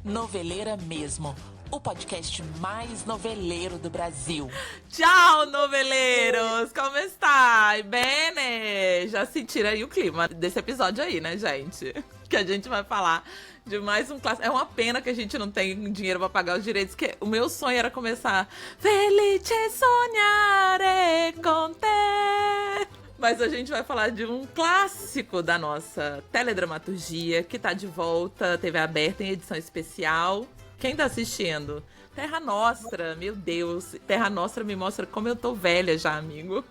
Noveleira Mesmo, o podcast mais noveleiro do Brasil. Tchau, noveleiros! Como está? Bene? Já sentiram aí o clima desse episódio aí, né, gente? Que a gente vai falar de mais um clássico. É uma pena que a gente não tem dinheiro pra pagar os direitos, que o meu sonho era começar Felice sognare con te. Mas a gente vai falar de um clássico da nossa teledramaturgia, que tá de volta, TV aberta em edição especial. Quem tá assistindo? Terra Nostra, meu Deus. Terra Nostra me mostra como eu tô velha já, amigo.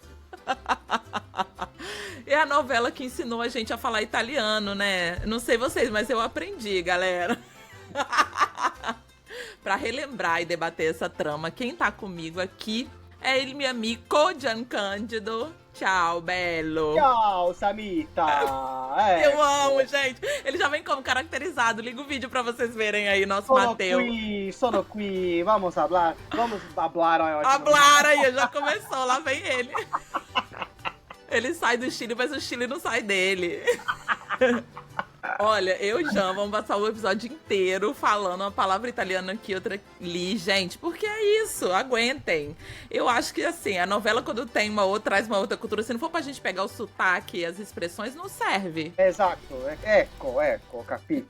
É a novela que ensinou a gente a falar italiano, né? Não sei vocês, mas eu aprendi, galera. Pra relembrar e debater essa trama, quem tá comigo aqui é ele, meu amigo Giancândido. Tchau, belo. Tchau, Samita. Eu amo, gente. Ele já vem como caracterizado. Liga o vídeo pra vocês verem aí, nosso Mateu. Sono qui, vamos falar. Hablar aí, já começou, lá vem ele. Ele sai do Chile, mas o Chile não sai dele. Olha, eu e Jean vamos passar o episódio inteiro falando uma palavra italiana aqui, outra ali, gente, porque é isso, aguentem. Eu acho que, assim, a novela quando tem traz uma outra cultura, se não for pra gente pegar o sotaque e as expressões, não serve. Exato, capito.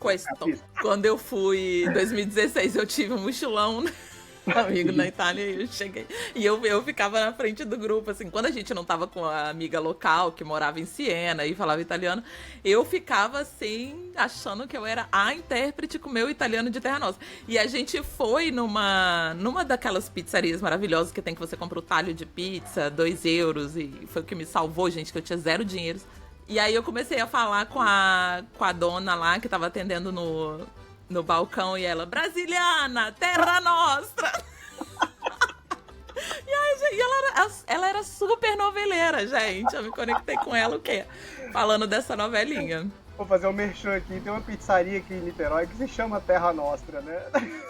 Quando eu fui em 2016, eu tive um mochilão, né? Amigo na Itália, eu cheguei e eu ficava na frente do grupo, assim, quando a gente não tava com a amiga local que morava em Siena e falava italiano, eu ficava assim, achando que eu era a intérprete com o meu italiano de Terra Nostra. E a gente foi numa daquelas pizzarias maravilhosas que tem que você compra o talho de pizza, 2 euros, e foi o que me salvou, gente, que eu tinha 0 dinheiro. E aí eu comecei a falar com a dona lá, que tava atendendo no balcão, e ela, brasiliana, Terra Nostra. E aí, gente, ela era super noveleira, gente. Eu me conectei com ela, o quê? Falando dessa novelinha. Vou fazer um merchan aqui. Tem uma pizzaria aqui em Niterói que se chama Terra Nostra, né?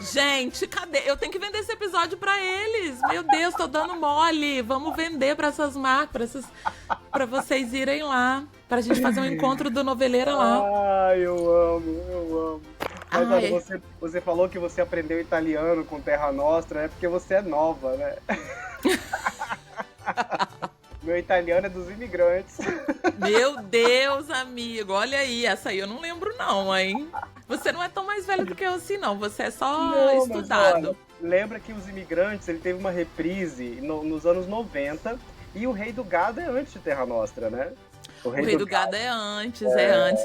Gente, cadê? Eu tenho que vender esse episódio pra eles. Meu Deus, tô dando mole. Vamos vender pra essas marcas, pra vocês irem lá. Pra gente fazer um encontro do noveleira lá. Ai, eu amo. Mas olha, você falou que você aprendeu italiano com Terra Nostra, é porque você é nova, né? Meu italiano é dos imigrantes. Meu Deus, amigo. Olha aí, essa aí eu não lembro não, hein? Você não é tão mais velho do que eu assim, não. Você é só estudado. Mas, olha, lembra que Os Imigrantes, ele teve uma reprise nos anos 90 e O Rei do Gado é antes de Terra Nostra, né? O Rei do Gado é antes,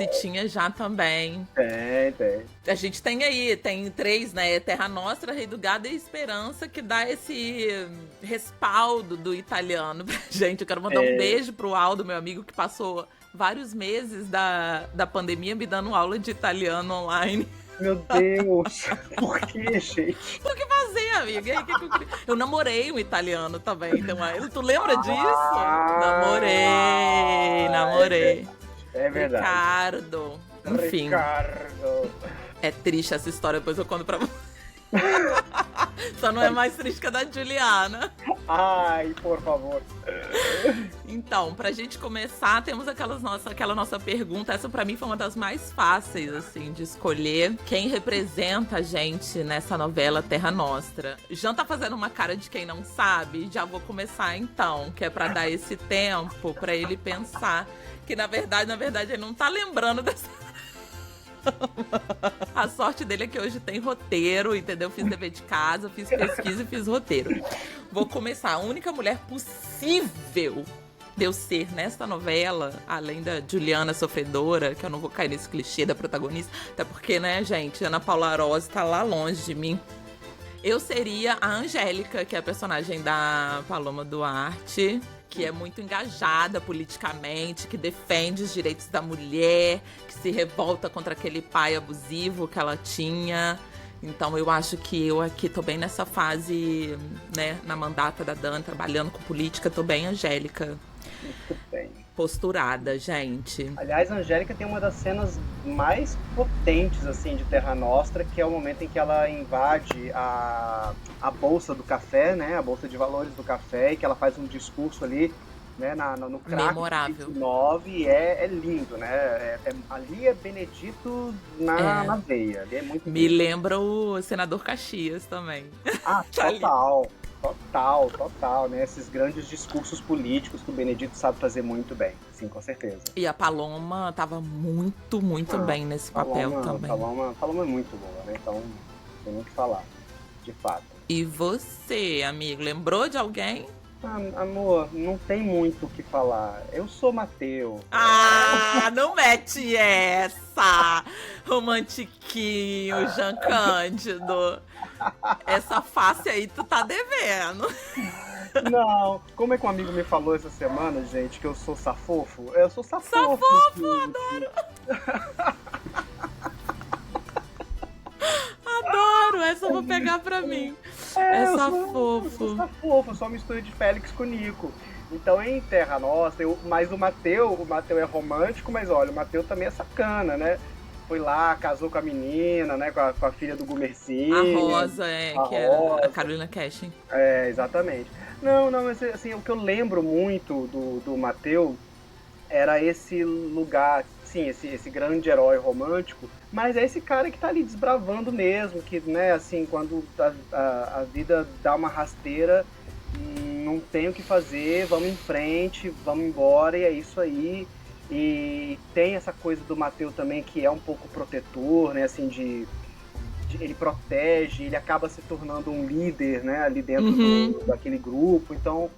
e tinha já também. Tem. A gente tem aí, tem 3, né? Terra Nostra, Rei do Gado e Esperança, que dá esse respaldo do italiano pra gente. Eu quero mandar um beijo pro Aldo, meu amigo, que passou vários meses da pandemia me dando aula de italiano online. Meu Deus, por que, gente? O que fazer, amiga? E aí, eu namorei um italiano também, então, tu lembra disso? Namorei. É verdade. Ricardo. Enfim. É triste essa história, depois eu conto pra você. Só não é mais triste que a da Juliana. Ai, por favor. Então, pra gente começar, temos aquela nossa pergunta. Essa pra mim foi uma das mais fáceis, assim, de escolher quem representa a gente nessa novela Terra Nostra. Jean tá fazendo uma cara de quem não sabe. Já vou começar então, que é pra dar esse tempo pra ele pensar que na verdade ele não tá lembrando dessa. A sorte dele é que hoje tem roteiro, entendeu? Fiz dever de casa, fiz pesquisa e fiz roteiro. Vou começar. A única mulher possível de eu ser nessa novela, além da Juliana sofredora, que eu não vou cair nesse clichê da protagonista, até porque, né, gente, Ana Paula Arósio tá lá longe de mim. Eu seria a Angélica, que é a personagem da Paloma Duarte, que é muito engajada politicamente, que defende os direitos da mulher, que se revolta contra aquele pai abusivo que ela tinha. Então eu acho que eu aqui tô bem nessa fase, né, na mandata da Dani, trabalhando com política, tô bem Angélica. Muito bem. Posturada, gente. Aliás, a Angélica tem uma das cenas mais potentes, assim, de Terra Nostra, que é o momento em que ela invade a bolsa do café, né, a bolsa de valores do café, e que ela faz um discurso ali né, no crack Memorável. 9 é lindo, né? Ali é Benedito na veia, ali é muito Me lindo. lembra o senador Caxias também. Ah, Tá ali. total, né? Esses grandes discursos políticos que o Benedito sabe fazer muito bem, sim, com certeza. E a Paloma tava muito bem nesse papel também. Paloma é muito boa, né? Então, não tem nem o que falar, de fato. E você, amigo, lembrou de alguém? Amor, não tem muito o que falar. Eu sou Mateu. Ah, não mete essa! Romantiquinho, Jean Cândido. Essa face aí tu tá devendo. Não, como é que um amigo me falou essa semana, gente, que eu sou safofo? Eu sou safofo. Safofo, adoro! Adoro, essa eu vou pegar pra mim. É safofo. Eu sou safofo, eu sou uma mistura de Félix com Nico. Então, em Terra Nostra, mas o Mateu é romântico, mas olha, o Mateu também é sacana, né? Foi lá, casou com a menina, né? Com a filha do Gumercinho. A Rosa, que era a Carolina Cashin. É, exatamente. Não, mas assim, o que eu lembro muito do Mateu era esse lugar, sim, esse grande herói romântico, mas é esse cara que tá ali desbravando mesmo, que, né, assim, quando a vida dá uma rasteira, não tem o que fazer, vamos em frente, vamos embora, e é isso aí. E tem essa coisa do Mateu também, que é um pouco protetor, né, assim, ele protege, ele acaba se tornando um líder, né, ali dentro daquele grupo, então...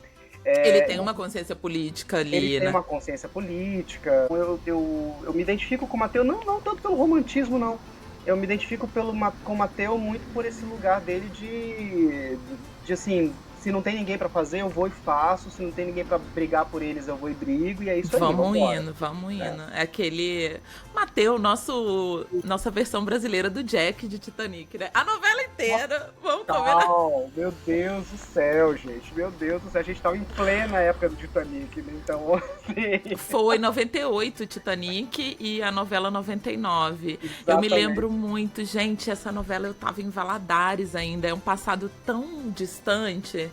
ele tem uma consciência política ali, ele tem né? uma consciência política. Eu me identifico com o Mateu, não tanto pelo romantismo, não. Eu me identifico com o Mateu muito por esse lugar dele de assim, se não tem ninguém pra fazer, eu vou e faço. Se não tem ninguém pra brigar por eles, eu vou e brigo. E é isso aí, vamos indo. É aquele... Mateu, nossa versão brasileira do Jack de Titanic, né? A novela inteira, vamos combinar. Meu Deus do céu, gente. Meu Deus do céu. A gente tava em plena época do Titanic, né? Então, assim... Foi 98 Titanic e a novela 99. Exatamente. Eu me lembro muito, gente, essa novela eu tava em Valadares ainda. É um passado tão distante.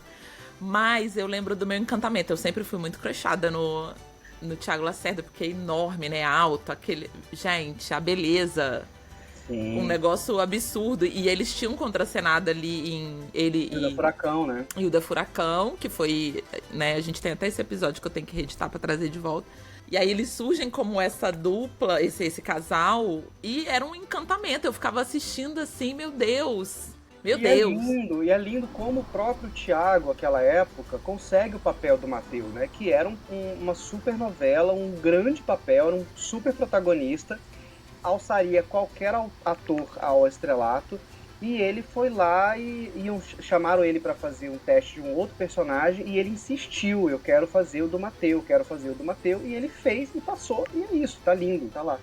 Mas eu lembro do meu encantamento. Eu sempre fui muito crushada no Thiago Lacerda, porque é enorme, né? Alto, gente, a beleza. Sim. Um negócio absurdo. E eles tinham contracenado ali em ele e o da Furacão, né? E o da Furacão, que foi, né? A gente tem até esse episódio que eu tenho que reeditar pra trazer de volta. E aí eles surgem como essa dupla, esse casal, e era um encantamento. Eu ficava assistindo assim, meu Deus. Meu Deus. É lindo como o próprio Thiago, naquela época, consegue o papel do Mateu, né? Que era uma super novela, um grande papel, era um super protagonista, alçaria qualquer ator ao estrelato, e ele foi lá e chamaram ele para fazer um teste de um outro personagem, e ele insistiu, eu quero fazer o do Mateu, e ele fez e passou, e é isso, tá lindo, tá lá.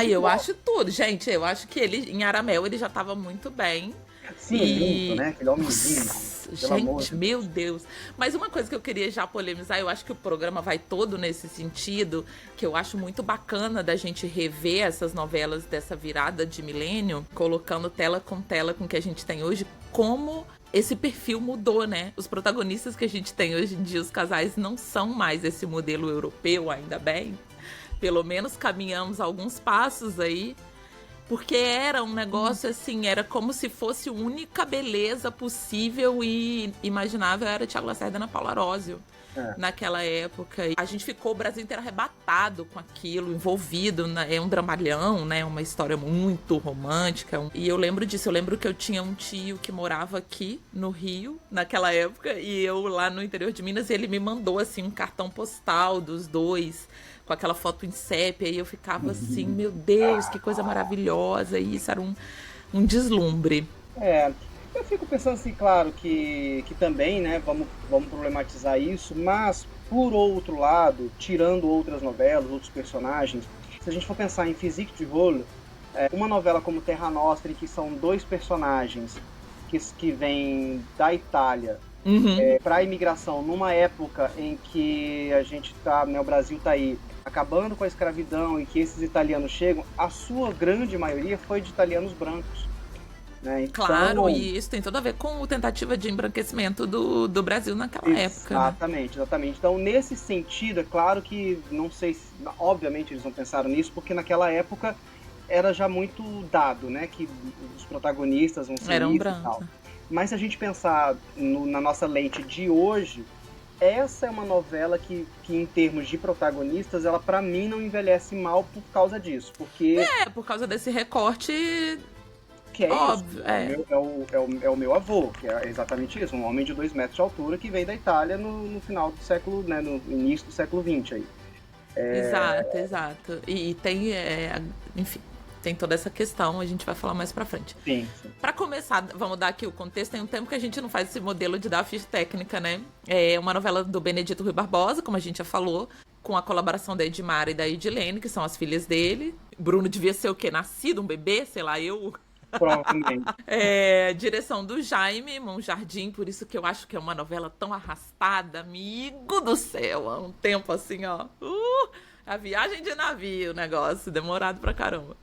Eu acho tudo, gente, eu acho que ele, em Aramel, ele já tava muito bem. Sim, lindo, né? Aquele homem lindo. Gente, meu Deus. Mas uma coisa que eu queria já polemizar, eu acho que o programa vai todo nesse sentido, que eu acho muito bacana da gente rever essas novelas dessa virada de milênio, colocando tela com o que a gente tem hoje, como esse perfil mudou, né? Os protagonistas que a gente tem hoje em dia, os casais, não são mais esse modelo europeu, ainda bem. Pelo menos caminhamos alguns passos aí. Porque era um negócio assim, era como se fosse a única beleza possível e imaginável era Thiago Lacerda e Ana Paula Arósio. Naquela época. A gente ficou o Brasil inteiro arrebatado com aquilo, envolvido. É um dramalhão, né? Uma história muito romântica. E eu lembro disso. Eu lembro que eu tinha um tio que morava aqui no Rio, naquela época, e eu lá no interior de Minas, e ele me mandou, assim, um cartão postal dos dois, com aquela foto em sépia, e eu ficava assim, meu Deus, que coisa maravilhosa. E isso era um deslumbre. Eu fico pensando assim, claro, que também, né, vamos problematizar isso, mas, por outro lado, tirando outras novelas, outros personagens, se a gente for pensar em Physique du Rôle, uma novela como Terra Nostra, em que são dois personagens que vêm da Itália para a imigração, numa época em que a gente tá, né, o Brasil tá aí acabando com a escravidão e que esses italianos chegam, a sua grande maioria foi de italianos brancos. né? Então, Claro, e isso tem tudo a ver com a tentativa de embranquecimento do Brasil naquela época. Exatamente, exatamente. Então, nesse sentido, é claro que, não sei se, obviamente eles não pensaram nisso, porque naquela época era já muito dado, né, que os protagonistas vão ser Eram isso e brancos. tal. Mas se a gente pensar na nossa lente de hoje, essa é uma novela que em termos de protagonistas, ela pra mim não envelhece mal por causa disso, porque... Por causa desse recorte. Que é óbvio, isso, é o meu avô, que é exatamente isso, um homem de 2 metros de altura que veio da Itália no final do século, né, no início do século XX aí. Exato. E tem, enfim, tem toda essa questão, a gente vai falar mais pra frente. Sim. Pra começar, vamos dar aqui o contexto, tem um tempo que a gente não faz esse modelo de dar a ficha técnica, né? É uma novela do Benedito Rui Barbosa, como a gente já falou, com a colaboração da Edmara e da Edilene, que são as filhas dele. Bruno devia ser o quê? Nascido, um bebê, sei lá, eu... Provavelmente. Direção do Jaime Monjardim, por isso que eu acho que é uma novela tão arrastada, amigo do céu, há um tempo assim, ó. A viagem de navio, o negócio, demorado pra caramba.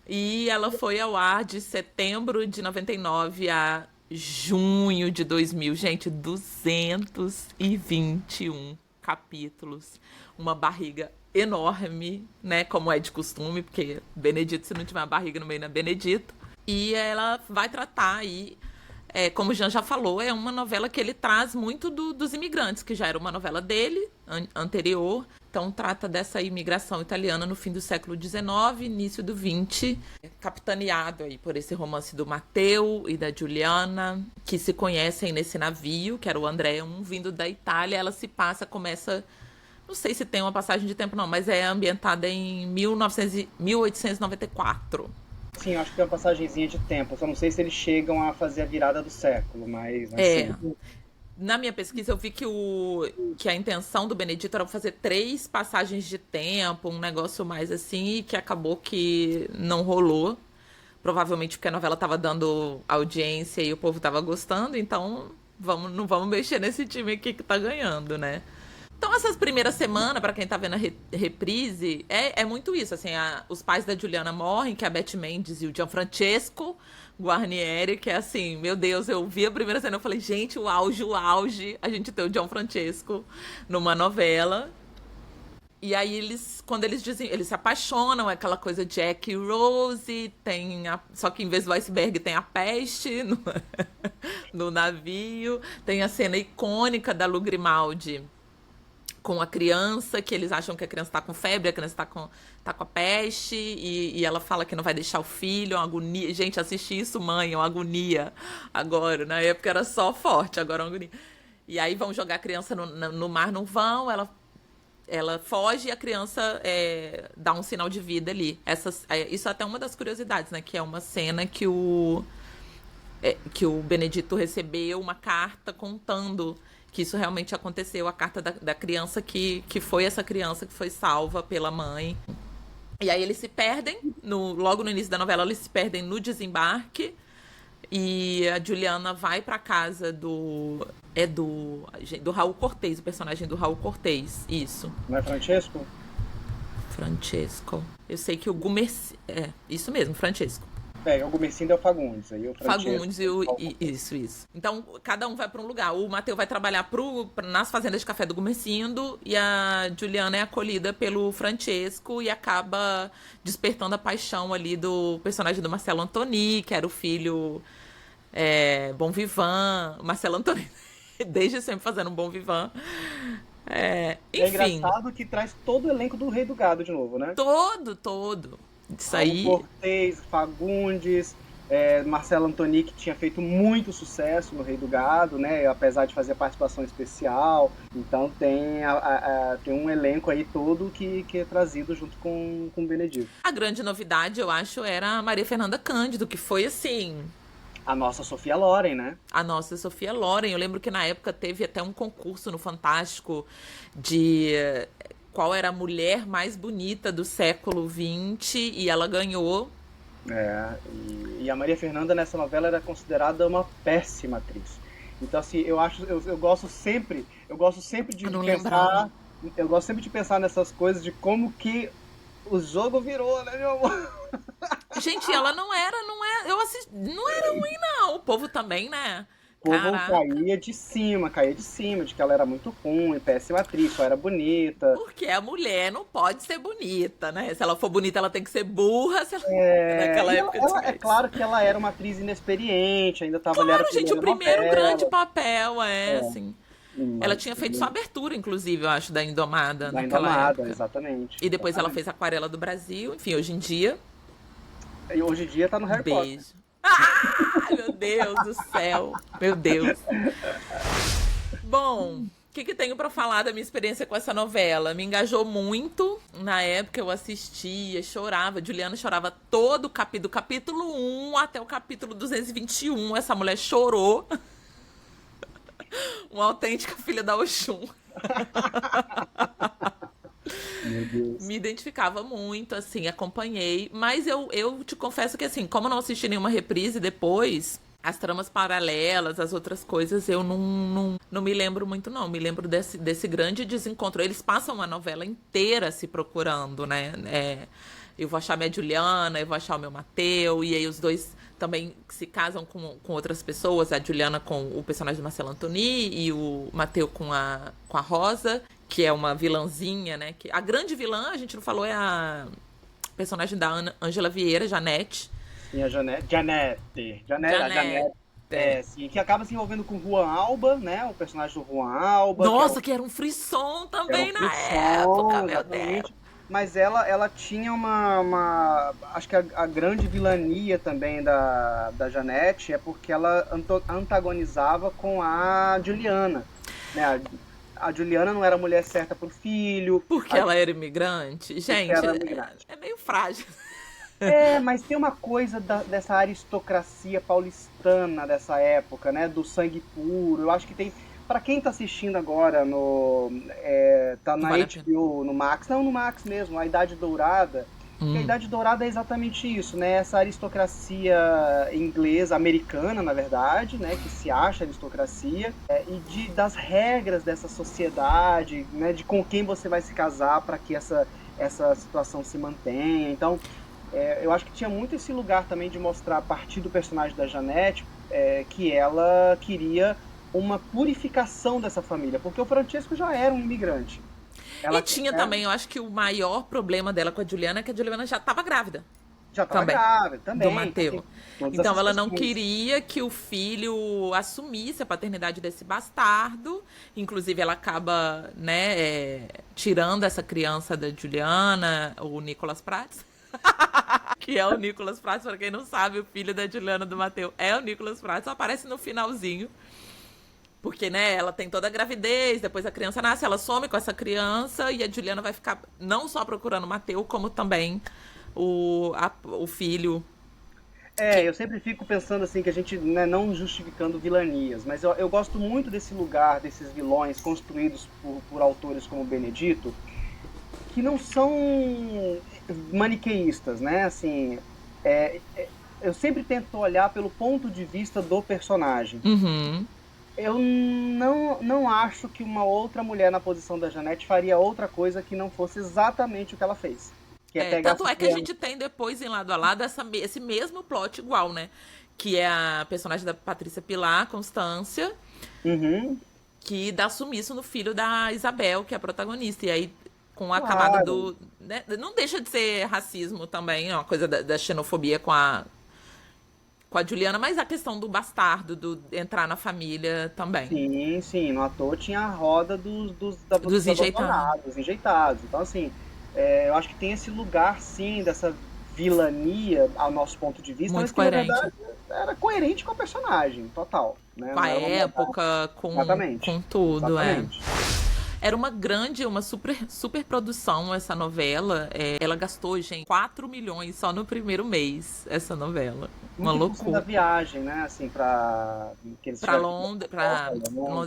E ela foi ao ar de setembro de 99 a junho de 2000. Gente, 221 capítulos. Uma barriga enorme, né? Como é de costume, porque Benedito, se não tiver uma barriga no meio, não é Benedito. E ela vai tratar aí, como o Jean já falou, é uma novela que ele traz muito dos imigrantes, que já era uma novela dele, anterior. Então trata dessa imigração italiana no fim do século XIX, início do XX, capitaneado aí por esse romance do Matteo e da Giuliana, que se conhecem nesse navio, que era o André I, vindo da Itália. Ela começa, não sei se tem uma passagem de tempo não, mas é ambientada em 1894. Sim, eu acho que tem uma passagenzinha de tempo. Eu só não sei se eles chegam a fazer a virada do século, mas... Na minha pesquisa, eu vi que a intenção do Benedito era fazer 3 passagens de tempo, um negócio mais assim, e que acabou que não rolou. Provavelmente porque a novela estava dando audiência e o povo estava gostando, então não vamos mexer nesse time aqui que tá ganhando, né? Então, essas primeiras semanas, pra quem tá vendo a reprise, é muito isso, assim, os pais da Giuliana morrem, que é a Beth Mendes e o Gianfrancesco Guarnieri, que é assim, meu Deus, eu vi a primeira cena e falei, gente, o auge, a gente tem o Gianfrancesco numa novela. E aí, quando eles dizem, eles se apaixonam, é aquela coisa Jack e Rose, só que em vez do iceberg tem a peste no navio, tem a cena icônica da Lu Grimaldi com a criança, que eles acham que a criança tá com febre, a criança tá com a peste, e ela fala que não vai deixar o filho, é uma agonia. Gente, assisti isso, mãe, é uma agonia agora. Na época era só forte, agora é uma agonia. E aí vão jogar a criança no mar, não vão, ela foge e a criança dá um sinal de vida ali. Isso é até uma das curiosidades, né? Que é uma cena que o Benedito recebeu uma carta contando que isso realmente aconteceu, a carta da criança que foi essa criança que foi salva pela mãe. E aí eles se perdem, logo no início da novela, eles se perdem no desembarque, e a Giuliana vai pra casa do Raul Cortez, o personagem do Raul Cortez, isso. Não é Francesco? Francesco. Eu sei que o Gumerci... isso mesmo, Francesco. O Gumercindo é o Fagundes. Aí o Fagundes isso. Então, cada um vai para um lugar. O Matteo vai trabalhar nas fazendas de café do Gumercindo e a Giuliana é acolhida pelo Francesco e acaba despertando a paixão ali do personagem do Marcelo Antoni, que era o filho Bom Vivant. O Marcelo Antoni, desde sempre fazendo um Bom Vivant. Enfim. É engraçado que traz todo o elenco do Rei do Gado de novo, né? Todo. Isso aí. Cortez, Fagundes, Marcelo Antoni, que tinha feito muito sucesso no Rei do Gado, né? Apesar de fazer participação especial. Então tem um elenco aí todo que é trazido junto com o Benedito. A grande novidade, eu acho, era a Maria Fernanda Cândido, que foi assim... A nossa Sofia Loren, né? A nossa Sofia Loren. Eu lembro que na época teve até um concurso no Fantástico de... qual era a mulher mais bonita do século XX, e ela ganhou. E a Maria Fernanda nessa novela era considerada uma péssima atriz. Então, assim, eu gosto sempre de pensar nessas coisas de como que o jogo virou, né, meu amor? Gente, ela não era ruim, povo também, né? O povo Caraca. caía de cima, de que ela era muito ruim, péssima atriz, só era bonita. Porque a mulher não pode ser bonita, né? Se ela for bonita, ela tem que ser burra. Se ela... Naquela E época é tinha isso. claro que ela era uma atriz inexperiente, ainda tava, ali era a Claro, gente, o primeira primeiro grande novela. papel assim. Ela Mas, tinha feito só a abertura, inclusive, eu acho, da Indomada da naquela Indomada, época. exatamente. E depois ela Exatamente. fez Aquarela do Brasil. Enfim, hoje em dia, E hoje em dia tá no Harry Potter. beijo. Ah, meu Deus do céu. Meu Deus. Bom, o que tenho pra falar da minha experiência com essa novela? Me engajou muito. Na época eu assistia, chorava. Juliana chorava todo o do capítulo 1 até o capítulo 221. Essa mulher chorou. Uma autêntica filha da Oxum. Meu Deus. Me identificava muito, assim, acompanhei. Mas eu te confesso que, assim, como eu não assisti nenhuma reprise depois, as tramas paralelas, as outras coisas, eu não me lembro muito, não. Me lembro desse grande desencontro. Eles passam a novela inteira se procurando, né? Eu vou achar minha Juliana, eu vou achar o meu Mateu, e aí os dois também se casam com outras pessoas, a Juliana com o personagem do Marcelo Antony e o Mateu com a Rosa, que é uma vilãzinha, né? A grande vilã, a gente não falou, é a personagem da Ângela Vieira, Janete. Sim, a Janete. A Janete. Sim, que acaba se envolvendo com o Juan Alba, né? O personagem do Juan Alba. Nossa, que era um frisson também era na época, meu Deus. Mas ela tinha acho que a grande vilania também da Janete é porque ela antagonizava com a Juliana, né? A Juliana não era a mulher certa pro filho. Porque ela era imigrante. Gente, era imigrante. É meio frágil. Mas tem uma coisa dessa aristocracia paulistana dessa época, né? Do sangue puro. Eu acho que tem... Pra quem tá assistindo agora tá na HBO, no Max. Não, no Max mesmo, a Idade Dourada. Porque a Idade Dourada é exatamente isso, né? Essa aristocracia inglesa, americana, na verdade, né? Que se acha aristocracia. E das regras dessa sociedade, né? De com quem você vai se casar para que essa situação se mantenha. Então, eu acho que tinha muito esse lugar também de mostrar, a partir do personagem da Janete, que ela queria uma purificação dessa família, porque o Francesco já era um imigrante. E tinha também, eu acho que o maior problema dela com a Juliana é que a Juliana já estava grávida. Já estava grávida também. Do Mateu. Então ela não queria que o filho assumisse a paternidade desse bastardo. Inclusive ela acaba, né, tirando essa criança da Juliana, o Nicolas Prats. Que é o Nicolas Prats, para quem não sabe, o filho da Juliana do Mateu é o Nicolas Prats, só aparece no finalzinho. Porque, né, ela tem toda a gravidez, depois a criança nasce, ela some com essa criança e a Juliana vai ficar não só procurando o Mateu, como também o filho. Eu sempre fico pensando assim, que a gente, né, não justificando vilanias, mas eu gosto muito desse lugar, desses vilões construídos por autores como Benedito, que não são maniqueístas, né, assim, eu sempre tento olhar pelo ponto de vista do personagem. Uhum. Eu não acho que uma outra mulher na posição da Janete faria outra coisa que não fosse exatamente o que ela fez. Que pegar tanto é que a gente tem depois, em Lado a Lado, esse mesmo plot igual, né? Que é a personagem da Patrícia Pilar, Constância, que dá sumiço no filho da Isabel, que é a protagonista. E aí, com a camada do... Né? Não deixa de ser racismo também, é uma coisa da xenofobia com a Juliana, mas a questão do bastardo, do entrar na família também. Sim. No ator tinha a roda dos enjeitados. Então, assim, eu acho que tem esse lugar, sim, dessa vilania, ao nosso ponto de vista. Muito mas coerente. Que, na verdade, era coerente com a personagem, total. Né? Com a época, com tudo, Exatamente. Era uma super produção essa novela. Ela gastou, gente, 4 milhões só no primeiro mês, essa novela. Uma loucura. Da viagem, né, assim, pra Londres,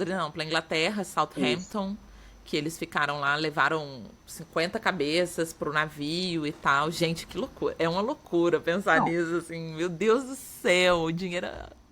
não, pra Inglaterra, Southampton, que eles ficaram lá, levaram 50 cabeças pro navio e tal. Gente, que loucura. É uma loucura pensar nisso, assim, meu Deus do céu, o dinheiro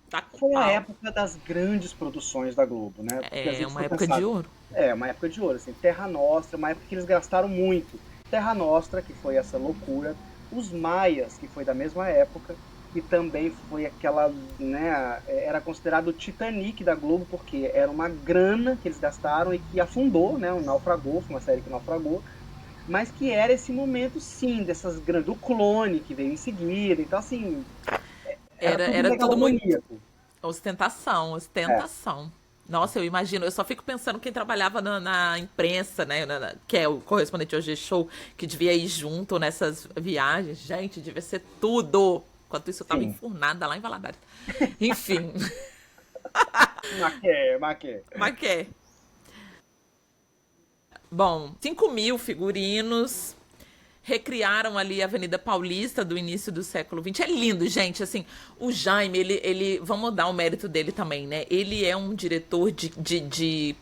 tá com Foi pau. a época das grandes produções da Globo, né? Uma época de ouro. Uma época de ouro, assim, Terra Nostra, uma época que eles gastaram muito. Terra Nostra, que foi essa loucura, Os Maias, que foi da mesma época, que também foi aquela, né, era considerado o Titanic da Globo, porque era uma grana que eles gastaram e que afundou, né, naufragou, foi uma série que naufragou, mas que era esse momento, sim, dessas grandes, do Clone, que veio em seguida, então, assim, Era tudo muito megalomaníaco. É, ostentação. Nossa, eu imagino, eu só fico pensando quem trabalhava na imprensa, né, que é o correspondente ao G-Show, que devia ir junto nessas viagens. Gente, devia ser tudo. Enquanto isso, eu tava sim. enfurnada lá em Valadares. Enfim, Maquê. mas que é. Bom, 5.000 figurinos, recriaram ali a Avenida Paulista do início do século XX. É lindo, gente. Assim, o Jaime, vamos dar o mérito dele também, né? Ele é um diretor de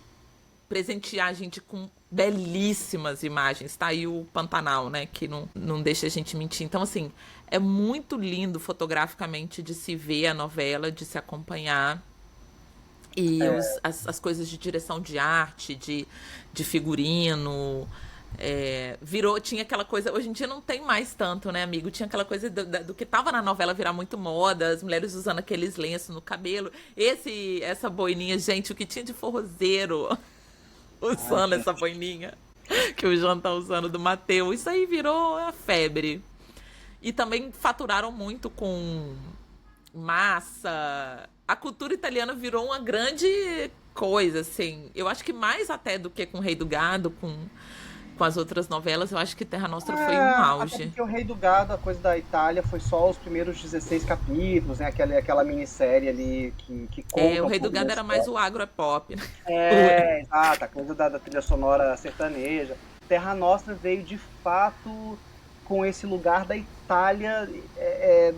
presentear a gente com belíssimas imagens. Tá aí o Pantanal, né? Que não deixa a gente mentir. Então, assim, é muito lindo fotograficamente de se ver a novela, de se acompanhar. E as coisas de direção de arte, de figurino. Tinha aquela coisa. Hoje em dia não tem mais tanto, né, amigo? Tinha aquela coisa do que tava na novela virar muito moda, as mulheres usando aqueles lenços no cabelo. Essa boininha, gente, o que tinha de forrozeiro Ai, usando essa gente. boininha que o João tá usando do Mateu. Isso aí virou a febre. E também faturaram muito com massa. A cultura italiana virou uma grande coisa, assim. Eu acho que mais até do que com o Rei do Gado, com as outras novelas, eu acho que Terra Nostra foi um Até auge. porque o Rei do Gado, a coisa da Itália, foi só os primeiros 16 capítulos, né? Aquela minissérie ali que É, conta o um Rei do pouco da Gado era mais história. o agro é pop, né? Exato, a coisa da trilha sonora sertaneja. Terra Nostra veio de fato com esse lugar da Itália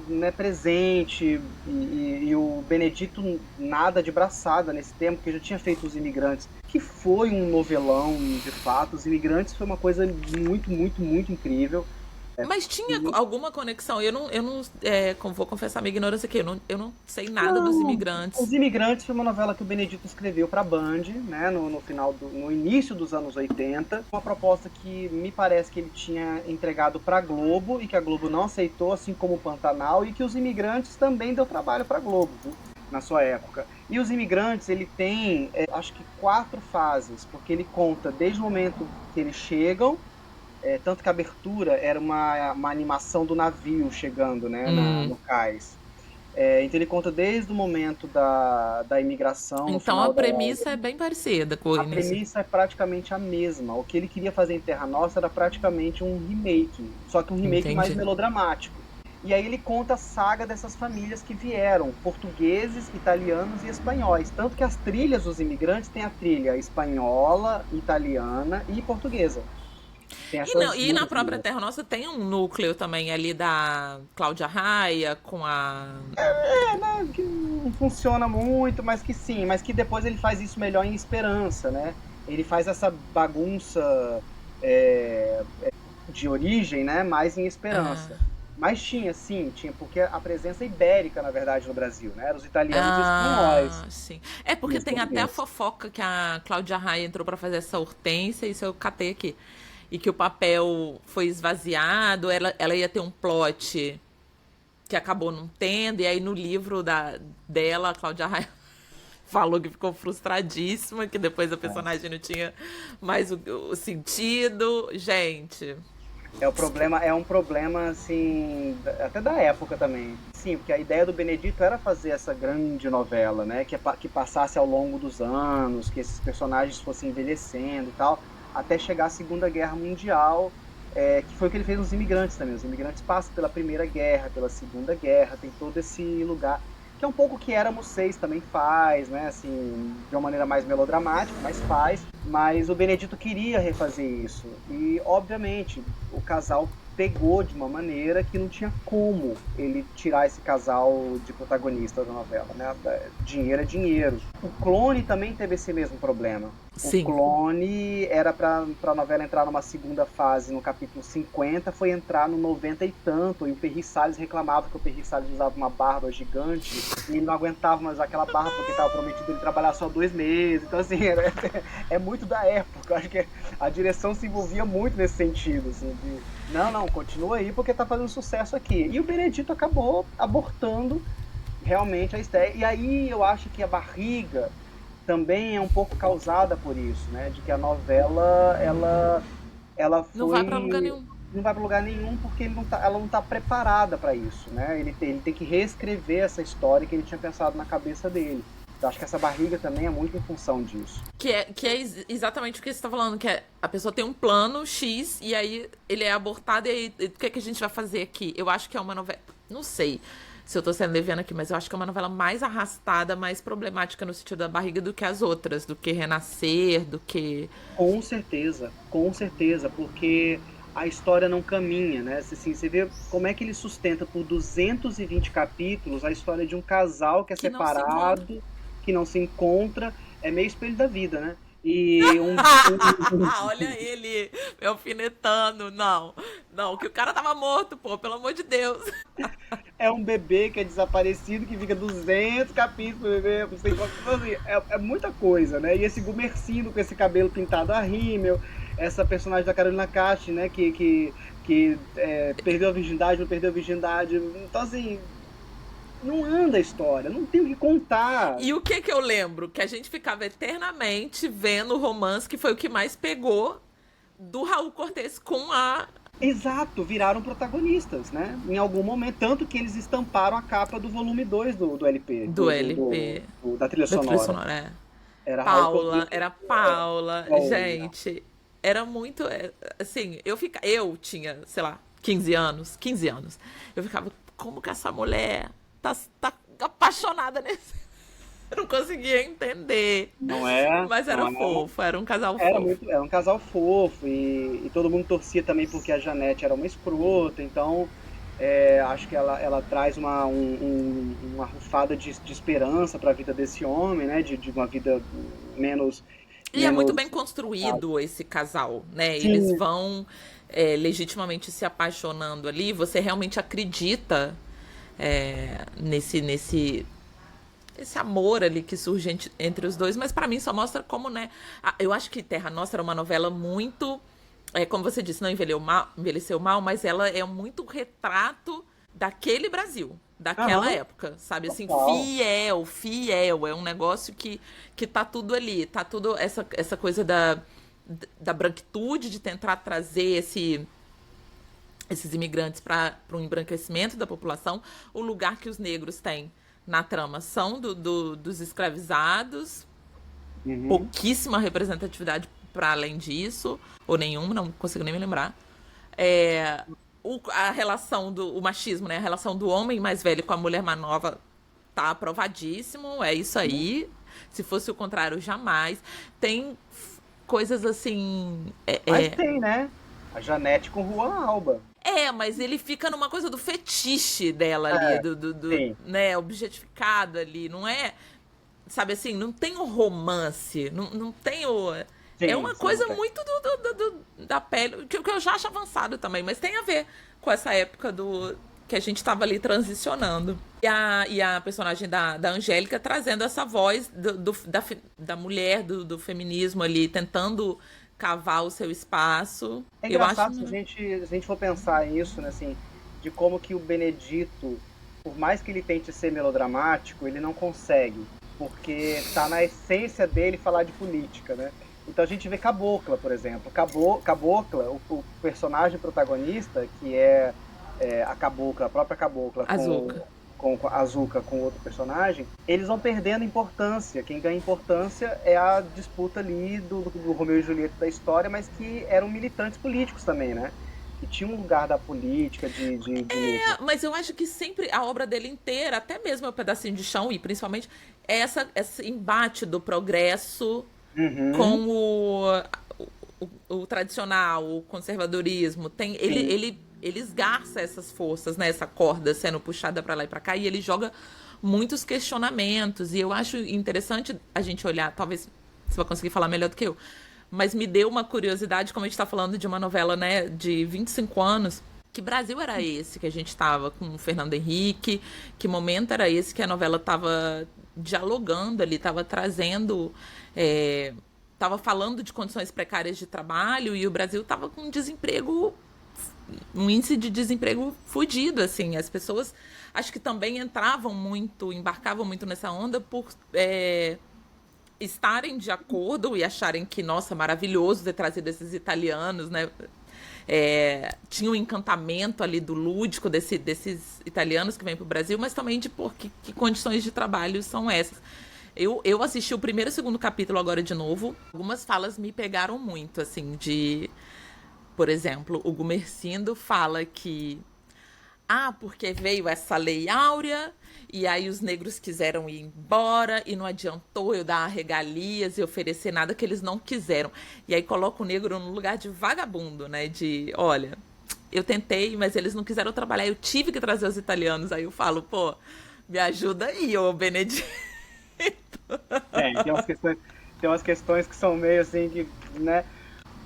né, presente, e o Benedito nada de braçada nesse tempo, porque já tinha feito Os Imigrantes, que foi um novelão de fato. Os Imigrantes foi uma coisa muito, muito, muito incrível. Mas tinha E alguma conexão? Vou confessar minha ignorância aqui, eu não sei nada dos não, Os imigrantes. Imigrantes foi uma novela que o Benedito escreveu para a Band, né, no início dos anos 80. Uma proposta que me parece que ele tinha entregado para a Globo e que a Globo não aceitou, assim como o Pantanal, e que Os Imigrantes também deu trabalho para a Globo, viu, na sua época. E Os Imigrantes, ele tem, acho que 4 fases, porque ele conta desde o momento que eles chegam, tanto que a abertura era uma animação do navio chegando, né, Hum. no cais. Então ele conta desde o momento da imigração, no Então a final da. premissa é bem parecida com o A início. premissa é praticamente a mesma. O que ele queria fazer em Terra Nostra era praticamente um remake, só que um remake mais Entendi. melodramático. E aí ele conta a saga dessas famílias que vieram, portugueses, italianos e espanhóis. Tanto que as trilhas dos imigrantes têm a trilha espanhola, italiana e portuguesa. Tem essas E na duas própria trilhas. Terra Nossa tem um núcleo também ali da Cláudia Raia com a. Que não funciona muito, mas que sim, mas que depois ele faz isso melhor em Esperança, né? Ele faz essa bagunça é, de origem, né? Mais em Esperança. Ah, Mas tinha, sim, tinha, porque a presença ibérica, na verdade, no Brasil, né? Eram os italianos e espanhóis sim. É e porque os tem até a portugueses. fofoca que a Cláudia Raia entrou pra fazer essa Hortência, isso eu catei aqui. E que o papel foi esvaziado, ela ia ter um plot que acabou não tendo, e aí no livro dela, a Cláudia Raia falou que ficou frustradíssima, que depois a personagem não tinha mais o sentido. Gente, É um problema, assim, até da época também. Sim, porque a ideia do Benedito era fazer essa grande novela, né? Que passasse ao longo dos anos, que esses personagens fossem envelhecendo e tal, até chegar à Segunda Guerra Mundial, que foi o que ele fez nos Imigrantes também. Os Imigrantes passam pela Primeira Guerra, pela Segunda Guerra, tem todo esse lugar, que é um pouco o que Éramos Seis também faz, né? Assim, de uma maneira mais melodramática, mas faz. Mas o Benedito queria refazer isso. E, obviamente, o casal pegou de uma maneira que não tinha como ele tirar esse casal de protagonista da novela, né? Dinheiro é dinheiro. O Clone também teve esse mesmo problema. O sim. Clone era para a novela entrar numa segunda fase no capítulo 50, foi entrar no 90 e tanto, e o Perry Salles reclamava que o Perry Salles usava uma barba gigante e ele não aguentava mais usar aquela barba porque estava prometido ele trabalhar só 2 meses. Então, assim, é muito da época. Acho que a direção se envolvia muito nesse sentido, assim, de, não, continua aí porque tá fazendo sucesso aqui. E o Benedito acabou abortando realmente a ideia. E aí eu acho que a barriga também é um pouco causada por isso, né? De que a novela, ela foi... Não vai pra lugar nenhum. Não vai para lugar nenhum porque ela não está preparada para isso, né? Ele tem que reescrever essa história que ele tinha pensado na cabeça dele. Eu acho que essa barriga também é muito em função disso. Que é exatamente o que você tá falando, que é a pessoa tem um plano X e aí ele é abortado e aí o que é que a gente vai fazer aqui? Eu acho que é uma novela... Não sei se eu tô sendo leviana aqui, mas eu acho que é uma novela mais arrastada, mais problemática no sentido da barriga do que as outras, do que Renascer, do que... Com certeza, porque a história não caminha, né? Assim, você vê como é que ele sustenta por 220 capítulos a história de um casal que é separado, que não se encontra, é meio espelho da vida, né? E Olha ele me alfinetando. Não, que o cara tava morto, pô, pelo amor de Deus. É um bebê que é desaparecido, que fica 200 capítulos, bebê, é muita coisa, né? E esse Gumercindo com esse cabelo pintado a rímel, essa personagem da Carolina Cast, né, que perdeu a virgindade, não perdeu a virgindade. Então, assim, não anda a história, não tem o que contar. E o que eu lembro? Que a gente ficava eternamente vendo o romance, que foi o que mais pegou do Raul Cortez com a... Exato, viraram protagonistas, né? Em algum momento, tanto que eles estamparam a capa do volume 2 do LP. Do LP. Da trilha sonora. É. Era Paula. Gente, era muito... Assim, eu tinha, sei lá, 15 anos. Eu ficava, como que essa mulher tá apaixonada nesse... Eu não conseguia entender. Não é? Mas era fofo, era um casal fofo. Era um casal fofo e todo mundo torcia também porque a Janete era uma escrota, então acho que ela traz uma rufada de esperança para a vida desse homem, né? De uma vida menos... E é muito bem construído esse casal, né? Sim. Eles vão legitimamente se apaixonando ali, você realmente acredita nesse amor ali que surge entre os dois, mas pra mim só mostra como, né? Eu acho que Terra Nostra era uma novela muito, como você disse, não envelheceu mal, mas ela é muito retrato daquele Brasil, daquela época, sabe? Assim, fiel. É um negócio que tá tudo ali, tá tudo essa coisa da branquitude, de tentar trazer esses imigrantes para um embranquecimento da população, o lugar que os negros têm na trama são dos escravizados, pouquíssima representatividade para além disso, ou nenhuma, não consigo nem me lembrar. A relação o machismo, né? A relação do homem mais velho com a mulher mais nova tá aprovadíssimo, é isso aí. Se fosse o contrário, jamais. Tem coisas assim... Mas tem, né? A Janete com Juan Alba. Mas ele fica numa coisa do fetiche dela ali, né, objetificado ali, não é, sabe assim, não tem o romance, não tem o... é uma coisa muito da pele, que eu já acho avançado também, mas tem a ver com essa época que a gente tava ali transicionando. E a personagem da Angélica trazendo essa voz da mulher, do feminismo ali, tentando cavar o seu espaço. É engraçado se a gente for pensar nisso, né, assim, de como que o Benedito, por mais que ele tente ser melodramático, ele não consegue, porque tá na essência dele falar de política, né? Então a gente vê Cabocla, por exemplo. Cabocla, o personagem protagonista, que é a própria Cabocla, com a Azuca, com outro personagem, eles vão perdendo importância. Quem ganha importância é a disputa ali do Romeu e Julieta da história, mas que eram militantes políticos também, né? Que tinha um lugar da política, mas eu acho que sempre a obra dele inteira, até mesmo o Pedacinho de Chão, e principalmente, esse embate do progresso com o tradicional, o conservadorismo. Ele esgarça essas forças, né? Essa corda sendo puxada para lá e para cá, e ele joga muitos questionamentos. E eu acho interessante a gente olhar, talvez você vai conseguir falar melhor do que eu, mas me deu uma curiosidade, como a gente está falando de uma novela, né, de 25 anos, que Brasil era esse que a gente estava com o Fernando Henrique, que momento era esse que a novela estava dialogando ali, estava trazendo tava falando de condições precárias de trabalho e o Brasil tava com um índice de desemprego fudido, assim. As pessoas acho que também embarcavam muito nessa onda por estarem de acordo e acharem que, nossa, maravilhoso ter trazido esses italianos, né? Tinha um encantamento ali do lúdico desses italianos que vêm pro Brasil, mas também de que condições de trabalho são essas. Eu assisti o primeiro e o segundo capítulo agora de novo. Algumas falas me pegaram muito, assim, por exemplo, o Gumercindo fala que porque veio essa lei áurea e aí os negros quiseram ir embora e não adiantou eu dar regalias e oferecer nada que eles não quiseram. E aí coloca o negro no lugar de vagabundo, né? De, olha, eu tentei, mas eles não quiseram trabalhar, eu tive que trazer os italianos. Aí eu falo, pô, me ajuda aí, ô Benedito. Tem umas questões que são meio assim, que, né?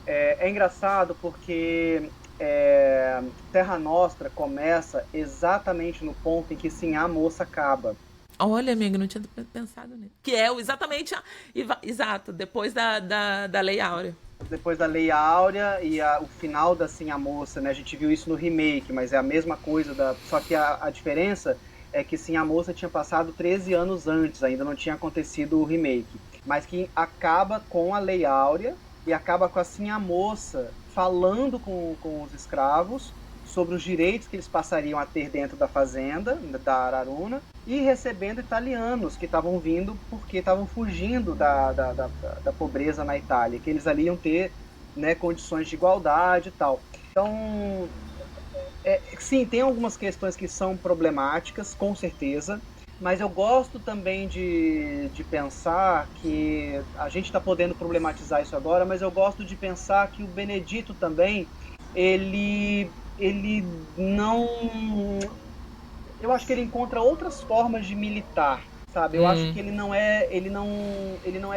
É engraçado porque Terra Nostra começa exatamente no ponto em que Sim a Moça acaba. Olha, amiga, não tinha pensado nisso. Que é exatamente, exato, depois da Lei Áurea. Depois da Lei Áurea e o final da Sim a Moça, né? A gente viu isso no remake, mas é a mesma coisa, só que a diferença é que Sim a Moça tinha passado 13 anos antes, ainda não tinha acontecido o remake. Mas que acaba com a Lei Áurea e acaba com a Sim a Moça falando com os escravos sobre os direitos que eles passariam a ter dentro da fazenda, da Araruna, e recebendo italianos que estavam vindo porque estavam fugindo da pobreza na Itália, que eles ali iam ter, né, condições de igualdade e tal. Então, sim, tem algumas questões que são problemáticas, com certeza, mas eu gosto também de pensar que a gente está podendo problematizar isso agora, mas eu gosto de pensar que o Benedito também, ele não... Eu acho que ele encontra outras formas de militar, sabe? Eu acho que ele não é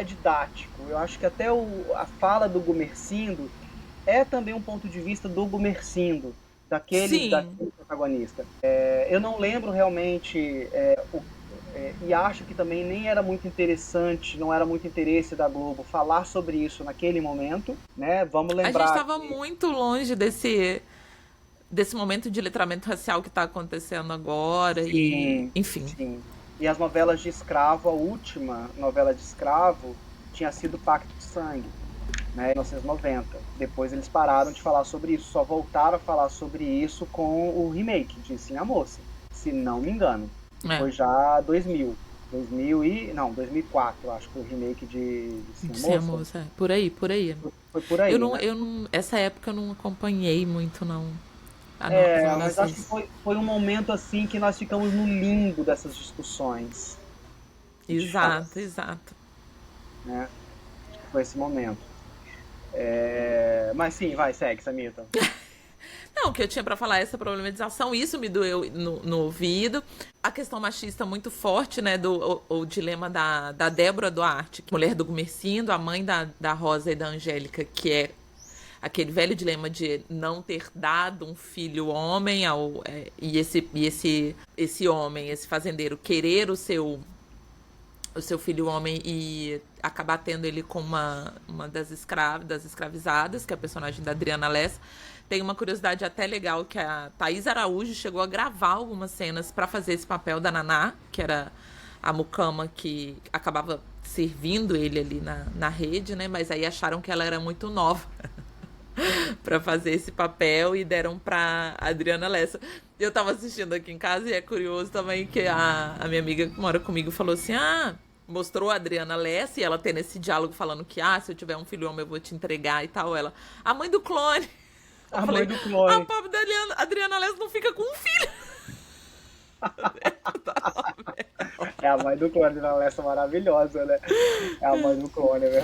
didático. Eu acho que até a fala do Gumercindo é também um ponto de vista do Gumercindo, daquele protagonista. Eu não lembro realmente e acho que também nem era muito interessante, não era muito interesse da Globo falar sobre isso naquele momento, né? Vamos lembrar. A gente estava muito longe desse momento de letramento racial que está acontecendo agora. Sim, e enfim. Sim. E as novelas de escravo, a última novela de escravo tinha sido Pacto de Sangue, né, em 1990. Depois eles pararam de falar sobre isso, só voltaram a falar sobre isso com o remake de Sim a Moça, se não me engano. Foi já 2004, acho que foi o remake de Sim a Moça. Por aí. Foi por aí. Essa época eu não acompanhei muito, não. Mas acho que foi um momento assim que nós ficamos no limbo dessas discussões. Exato. Né? Foi esse momento. Mas sim, segue, Samita. Não, o que eu tinha pra falar é essa problematização, isso me doeu no ouvido. A questão machista muito forte, né, o dilema da Débora Duarte, mulher do Gumercindo, a mãe da Rosa e da Angélica, que é aquele velho dilema de não ter dado um filho homem e esse homem, esse fazendeiro, querer o seu filho homem e acabar tendo ele com uma das escravizadas, que é a personagem da Adriana Lessa. Tem uma curiosidade até legal que a Thaís Araújo chegou a gravar algumas cenas para fazer esse papel da Naná, que era a mucama que acabava servindo ele ali na rede, né? Mas aí acharam que ela era muito nova para fazer esse papel e deram pra Adriana Lessa. Eu tava assistindo aqui em casa e é curioso também que a minha amiga que mora comigo falou assim, mostrou a Adriana Lessa e ela tendo esse diálogo falando que, se eu tiver um filho homem eu vou te entregar e tal. Ela, a mãe do clone. A pobre da Adriana Lessa não fica com um filho. A mãe do clone da Lessa maravilhosa, né? É a mãe do clone, é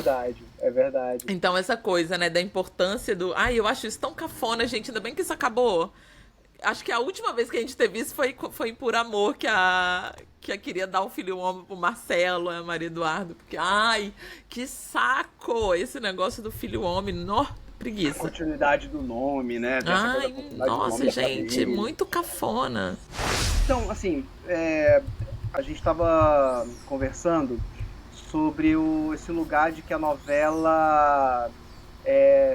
verdade. Então essa coisa, né, da importância do... eu acho isso tão cafona, gente, ainda bem que isso acabou. Acho que a última vez que a gente teve isso foi em Por Amor, que a queria dar um filho homem pro Marcelo, a Maria Eduardo, porque, que saco esse negócio do filho homem, preguiça. A continuidade do nome, né? Nossa, gente, muito cafona. Então, assim, a gente estava conversando sobre esse lugar de que a novela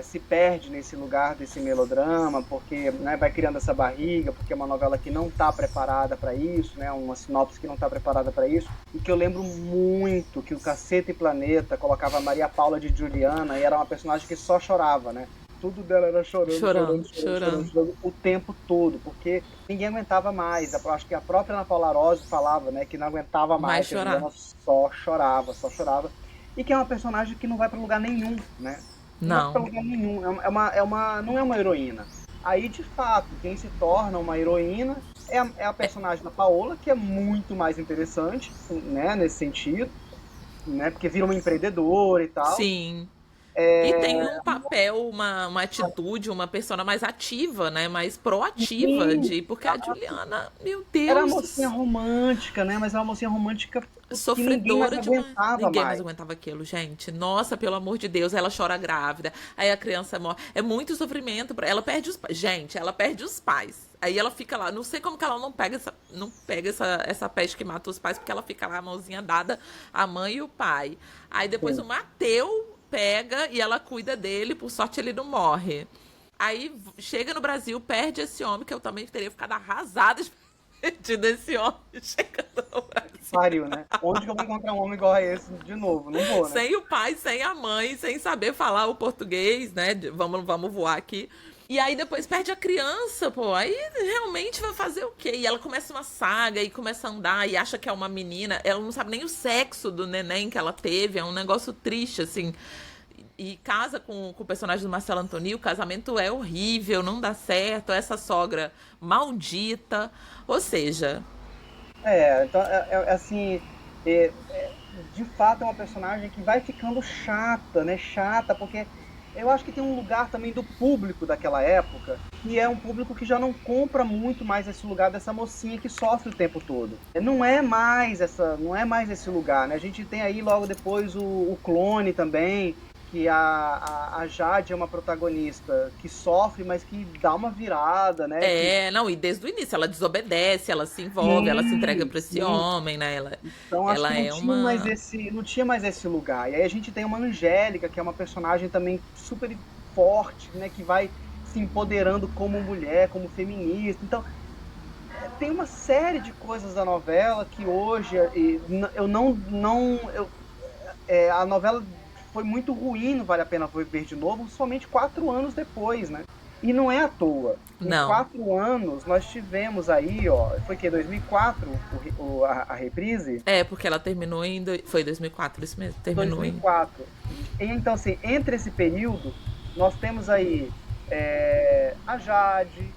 se perde nesse lugar desse melodrama, porque, né, vai criando essa barriga, porque é uma novela que não está preparada para isso, né, uma sinopse que não está preparada para isso, e que eu lembro muito que o Caceta e Planeta colocava a Maria Paula de Juliana e era uma personagem que só chorava, né? Tudo dela era chorando o tempo todo, porque ninguém aguentava mais. Eu acho que a própria Ana Paula Arósio falava, né, que não aguentava mais, que a Juliana só chorava. E que é uma personagem que não vai para lugar nenhum, né? Não vai pra lugar nenhum. Não é uma heroína. Aí, de fato, quem se torna uma heroína é a personagem da Paola, que é muito mais interessante, né, nesse sentido, né, porque vira uma empreendedora e tal. Sim. E tem um papel, uma atitude, uma persona mais ativa, né? Mais proativa. Porque a Juliana, meu Deus. Era uma mocinha romântica, né? Mas era uma mocinha romântica sofredora demais. Ninguém mais mais aguentava aquilo, gente. Nossa, pelo amor de Deus, ela chora grávida. Aí a criança morre. É muito sofrimento pra ela. Perde os pais. Gente, ela perde os pais. Aí ela fica lá. Não sei como que ela não pega essa peste que mata os pais, porque ela fica lá, a mãozinha dada, a mãe e o pai. Aí depois o Mateu pega e ela cuida dele, por sorte ele não morre. Aí chega no Brasil, perde esse homem, que eu também teria ficado arrasada desse homem chegando no Brasil. Pariu, né? Onde que eu vou encontrar um homem igual a esse de novo? Não vou, né? Sem o pai, sem a mãe, sem saber falar o português, né? Vamos voar aqui. E aí depois perde a criança, pô. Aí realmente vai fazer o quê? E ela começa uma saga e começa a andar e acha que é uma menina. Ela não sabe nem o sexo do neném que ela teve. É um negócio triste, assim. E casa com o personagem do Marcelo Antoni. O casamento é horrível, não dá certo. Essa sogra maldita. Ou seja... Então, assim... de fato é uma personagem que vai ficando chata, né? Chata, porque... Eu acho que tem um lugar também do público daquela época, que é um público que já não compra muito mais esse lugar dessa mocinha que sofre o tempo todo. Não é mais esse lugar, né? A gente tem aí logo depois o Clone também, que a Jade é uma protagonista que sofre, mas que dá uma virada, né? E desde o início ela desobedece, ela se envolve, ela se entrega para esse homem, né? Então acho que não tinha mais esse lugar. E aí a gente tem uma Angélica, que é uma personagem também super forte, né? Que vai se empoderando como mulher, como feminista. Então tem uma série de coisas da novela que hoje a novela foi muito ruim, não vale a pena ver de novo, somente 4 anos depois, né? E não é à toa. Em 4 anos, nós tivemos aí, ó, foi que 2004 a reprise? Porque ela terminou foi 2004, isso mesmo, terminou 2004. Então, assim, entre esse período, nós temos aí a Jade,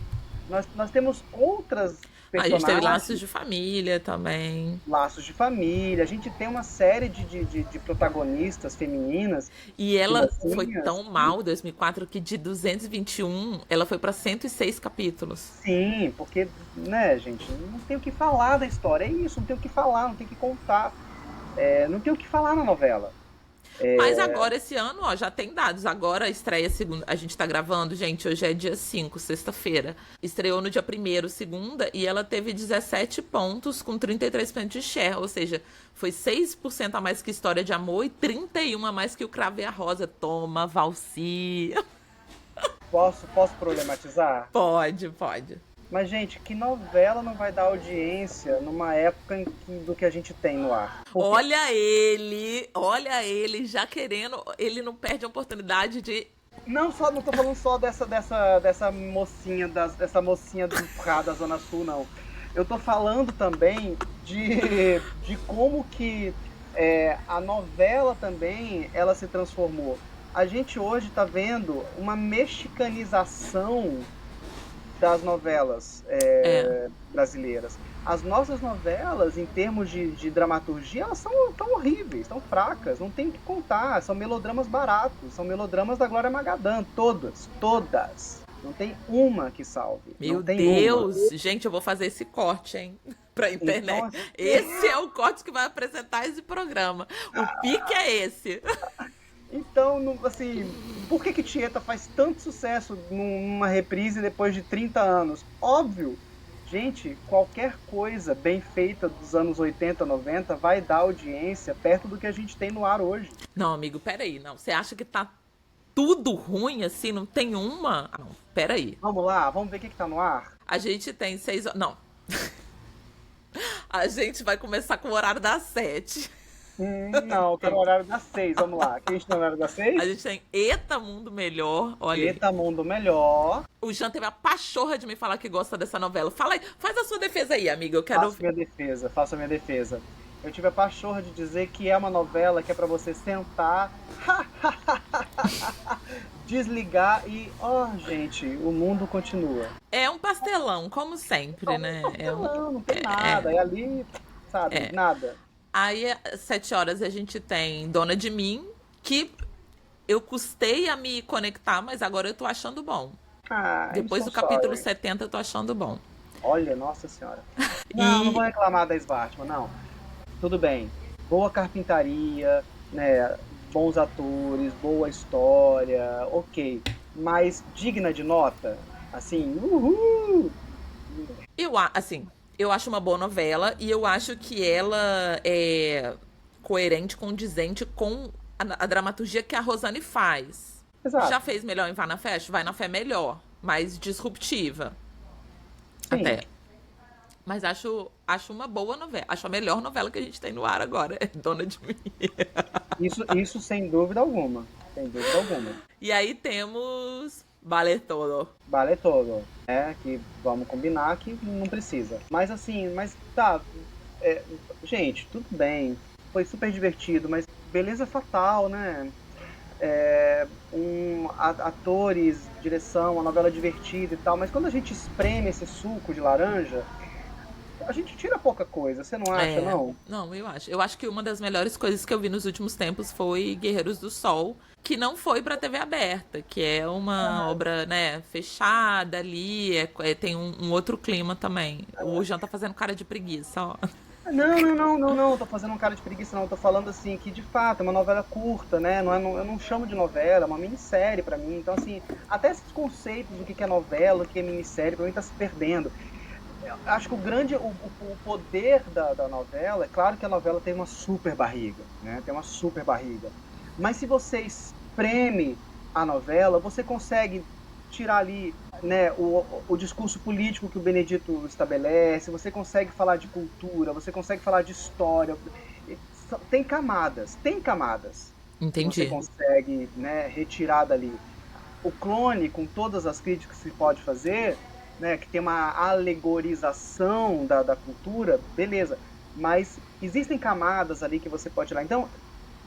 nós temos outras personagens. A gente teve Laços de Família também. Laços de Família. A gente tem uma série de protagonistas femininas. E ela foi tão mal em 2004 que de 221 ela foi para 106 capítulos. Sim, porque, né, gente, não tem o que falar da história. É isso, não tem o que falar, não tem o que contar. Não tem o que falar na novela. Mas agora, esse ano, ó, já tem dados. Agora estreia segunda. A gente tá gravando, gente, hoje é dia 5, sexta-feira. Estreou no dia 1º, segunda, e ela teve 17 pontos com 33% de share. Ou seja, foi 6% a mais que História de Amor e 31% a mais que o Cravo e a Rosa. Toma, Valci. Posso problematizar? Pode. Mas, gente, que novela não vai dar audiência numa época do que a gente tem no ar? Porque... Olha ele já querendo, ele não perde a oportunidade de... Não tô falando só dessa mocinha, dessa mocinha do Prado da Zona Sul, não. Eu tô falando também de como que a novela também, ela se transformou. A gente hoje tá vendo uma mexicanização das novelas brasileiras. As nossas novelas, em termos de dramaturgia, elas tão horríveis, tão fracas, não tem o que contar, são melodramas baratos, são melodramas da Glória Magadã, todas. Não tem uma que salve. Meu Deus! Gente, eu vou fazer esse corte, hein? Pra internet. Então, esse é o corte que vai apresentar esse programa. O pique é esse. Então, assim, por que Tieta faz tanto sucesso numa reprise depois de 30 anos? Óbvio gente, qualquer coisa bem feita dos anos 80, 90 vai dar audiência perto do que a gente tem no ar hoje. Não, amigo, peraí. Não, você acha que tá tudo ruim assim? Não tem uma? Ah, não, peraí. Vamos lá, vamos ver o que tá no ar? A gente tem 6 horas. Não. A gente vai começar com o horário das 7. Não, tá no horário das 6, vamos lá. Quem está no horário das 6? A gente tem Eta Mundo Melhor, olha aí. Eta Mundo Melhor. O Jean teve a pachorra de me falar que gosta dessa novela. Fala aí, faz a sua defesa aí, amiga. Eu quero. Faço a minha defesa. Eu tive a pachorra de dizer que é uma novela que é pra você sentar, desligar e, gente, o mundo continua. É um pastelão, como sempre, né? Não tem nada. É ali, sabe, nada. Aí, às 7 horas, a gente tem Dona de Mim, que eu custei a me conectar, mas agora eu tô achando bom. Depois do capítulo 70, eu tô achando bom. Olha, nossa senhora. Não vou reclamar da Svartman, não. Tudo bem. Boa carpintaria, né? Bons atores, boa história, ok. Mas digna de nota? Assim, uhul! Eu acho uma boa novela e eu acho que ela é coerente, condizente com a dramaturgia que a Rosane faz. Exato. Já fez melhor em Vai na Fé? Vai na Fé melhor, mais disruptiva. Sim. Até. Mas acho uma boa novela. Acho a melhor novela que a gente tem no ar agora. É Dona de Mim. Isso sem dúvida alguma. Sem dúvida alguma. E aí temos Vale Todo. Vale Todo. Que vamos combinar que não precisa. Mas assim, tá. Gente, tudo bem. Foi super divertido, mas beleza fatal, né? Atores, direção, uma novela divertida e tal. Mas quando a gente espreme esse suco de laranja, a gente tira pouca coisa, você não acha, não? Não, eu acho. Eu acho que uma das melhores coisas que eu vi nos últimos tempos foi Guerreiros do Sol, que não foi pra TV aberta, que é uma obra, né, fechada ali, tem um outro clima também. O Jean tá fazendo cara de preguiça, ó. Não, tô fazendo um cara de preguiça, não. Tô falando assim que de fato é uma novela curta, né? Eu não chamo de novela, é uma minissérie pra mim. Então, assim, até esses conceitos do que é novela, o que é minissérie, pra mim tá se perdendo. Acho que o poder da novela, é claro que a novela tem uma super barriga, né? Tem uma super barriga. Mas se você espreme a novela, você consegue tirar ali, né, o discurso político que o Benedito estabelece, você consegue falar de cultura, você consegue falar de história. Tem camadas. Entendi. Você consegue, né, retirar dali. O Clone, com todas as críticas que se pode fazer, né, que tem uma alegorização da cultura, beleza. Mas existem camadas ali que você pode tirar. Então,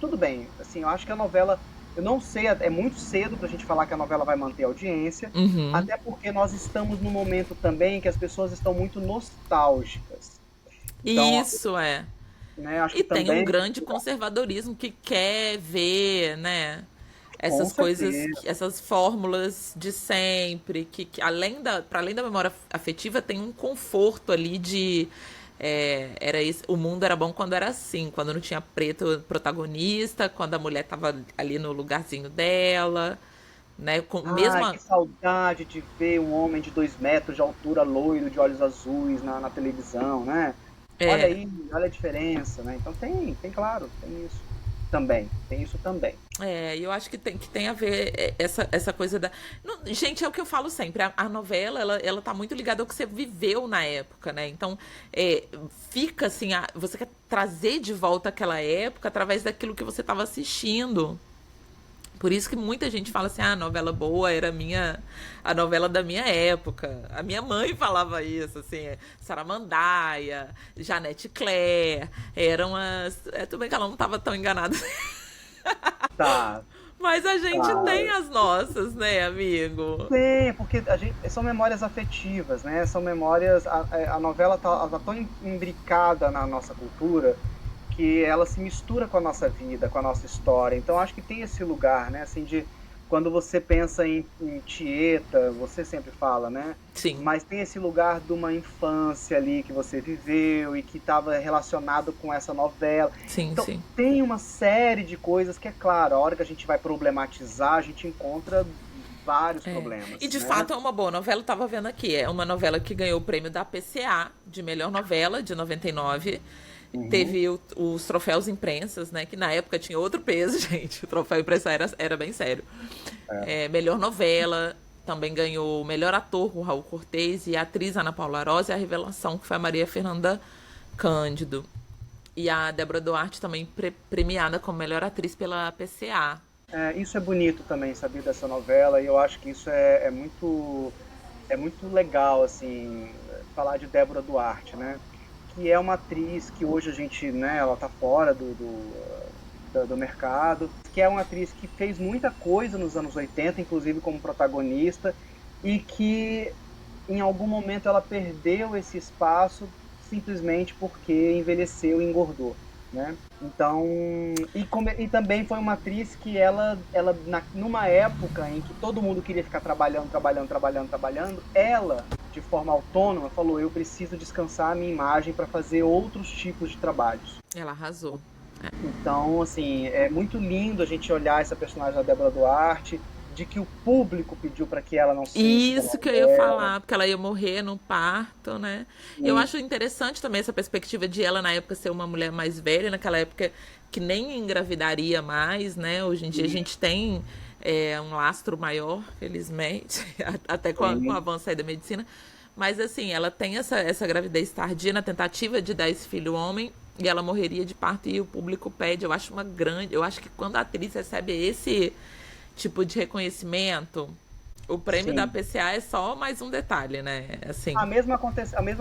tudo bem. Assim, eu acho que a novela... Eu não sei, é muito cedo pra gente falar que a novela vai manter a audiência. Uhum. Até porque nós estamos num momento também que as pessoas estão muito nostálgicas. Então, isso é. Né, acho e que tem também... um grande conservadorismo que quer ver, né, essas coisas, essas fórmulas de sempre, que para além da memória afetiva, tem um conforto ali de... o mundo era bom quando era assim, quando não tinha preto protagonista, quando a mulher tava ali no lugarzinho dela, né? Que saudade de ver um homem de 2 metros de altura, loiro, de olhos azuis na televisão, né? Olha aí, olha a diferença, né? Então claro, tem isso também. Eu acho que tem a ver essa coisa da... Não, gente, é o que eu falo sempre, a novela, ela tá muito ligada ao que você viveu na época, né? Então, fica assim, você quer trazer de volta aquela época através daquilo que você estava assistindo. Por isso que muita gente fala assim, a novela boa era a novela da minha época. A minha mãe falava isso, assim, Saramandaia, Janete Claire, eram as... tudo bem que ela não estava tão enganada. Tá. Mas a gente tem as nossas, né, amigo? Tem, porque são memórias afetivas, né? São memórias... A novela tá tão imbricada na nossa cultura que ela se mistura com a nossa vida, com a nossa história. Então acho que tem esse lugar, né? Assim, de quando você pensa em Tieta, você sempre fala, né? Sim. Mas tem esse lugar de uma infância ali que você viveu e que estava relacionado com essa novela. Sim, então, sim. Tem uma série de coisas que, é claro, a hora que a gente vai problematizar, a gente encontra vários problemas. E de né? fato é uma boa novela, eu tava vendo aqui. É uma novela que ganhou o prêmio da PCA de melhor novela de 99. Teve os troféus imprensas, né? Que na época tinha outro peso, gente. O troféu imprensa era bem sério. Melhor novela, também ganhou o melhor ator, o Raul Cortez, e a atriz Ana Paula Arósio, e a revelação, que foi a Maria Fernanda Cândido. E a Débora Duarte também premiada como melhor atriz pela PCA. Isso é bonito também, saber dessa novela, e eu acho que isso é muito legal, assim, falar de Débora Duarte, né? Que é uma atriz que hoje a gente, né, ela tá fora do mercado, que é uma atriz que fez muita coisa nos anos 80, inclusive como protagonista, e que em algum momento ela perdeu esse espaço simplesmente porque envelheceu e engordou. Né? Então, e também foi uma atriz que ela numa época em que todo mundo queria ficar trabalhando, ela, de forma autônoma, falou: eu preciso descansar a minha imagem para fazer outros tipos de trabalhos. Ela arrasou. Então, assim, é muito lindo a gente olhar essa personagem da Débora Duarte, de que o público pediu para que ela não se... Isso que eu ia falar, porque ela ia morrer no parto, né? Sim. Eu acho interessante também essa perspectiva de ela, na época, ser uma mulher mais velha, naquela época que nem engravidaria mais, né? Hoje em dia a gente tem um lastro maior, felizmente, até com o avanço aí da medicina. Mas, assim, ela tem essa gravidez tardia na tentativa de dar esse filho homem, e ela morreria de parto, e o público pede. Eu acho que quando a atriz recebe esse tipo de reconhecimento, o prêmio da PCA é só mais um detalhe, né? Assim. A mesma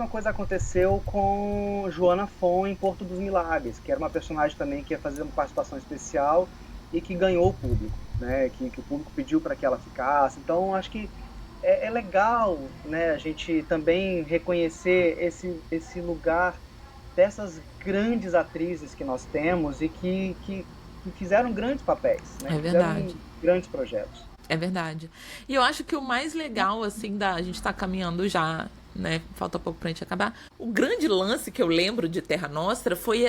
coisa aconteceu com Joana Fon em Porto dos Milagres, que era uma personagem também que ia fazer uma participação especial e que ganhou o público, né? Que o público pediu para que ela ficasse. Então, acho que é legal, né, a gente também reconhecer esse lugar dessas grandes atrizes que nós temos e que fizeram grandes papéis, né? É verdade. Fizeram grandes projetos. É verdade. E eu acho que o mais legal, assim, a gente tá caminhando já, né? Falta pouco pra gente acabar. O grande lance que eu lembro de Terra Nostra foi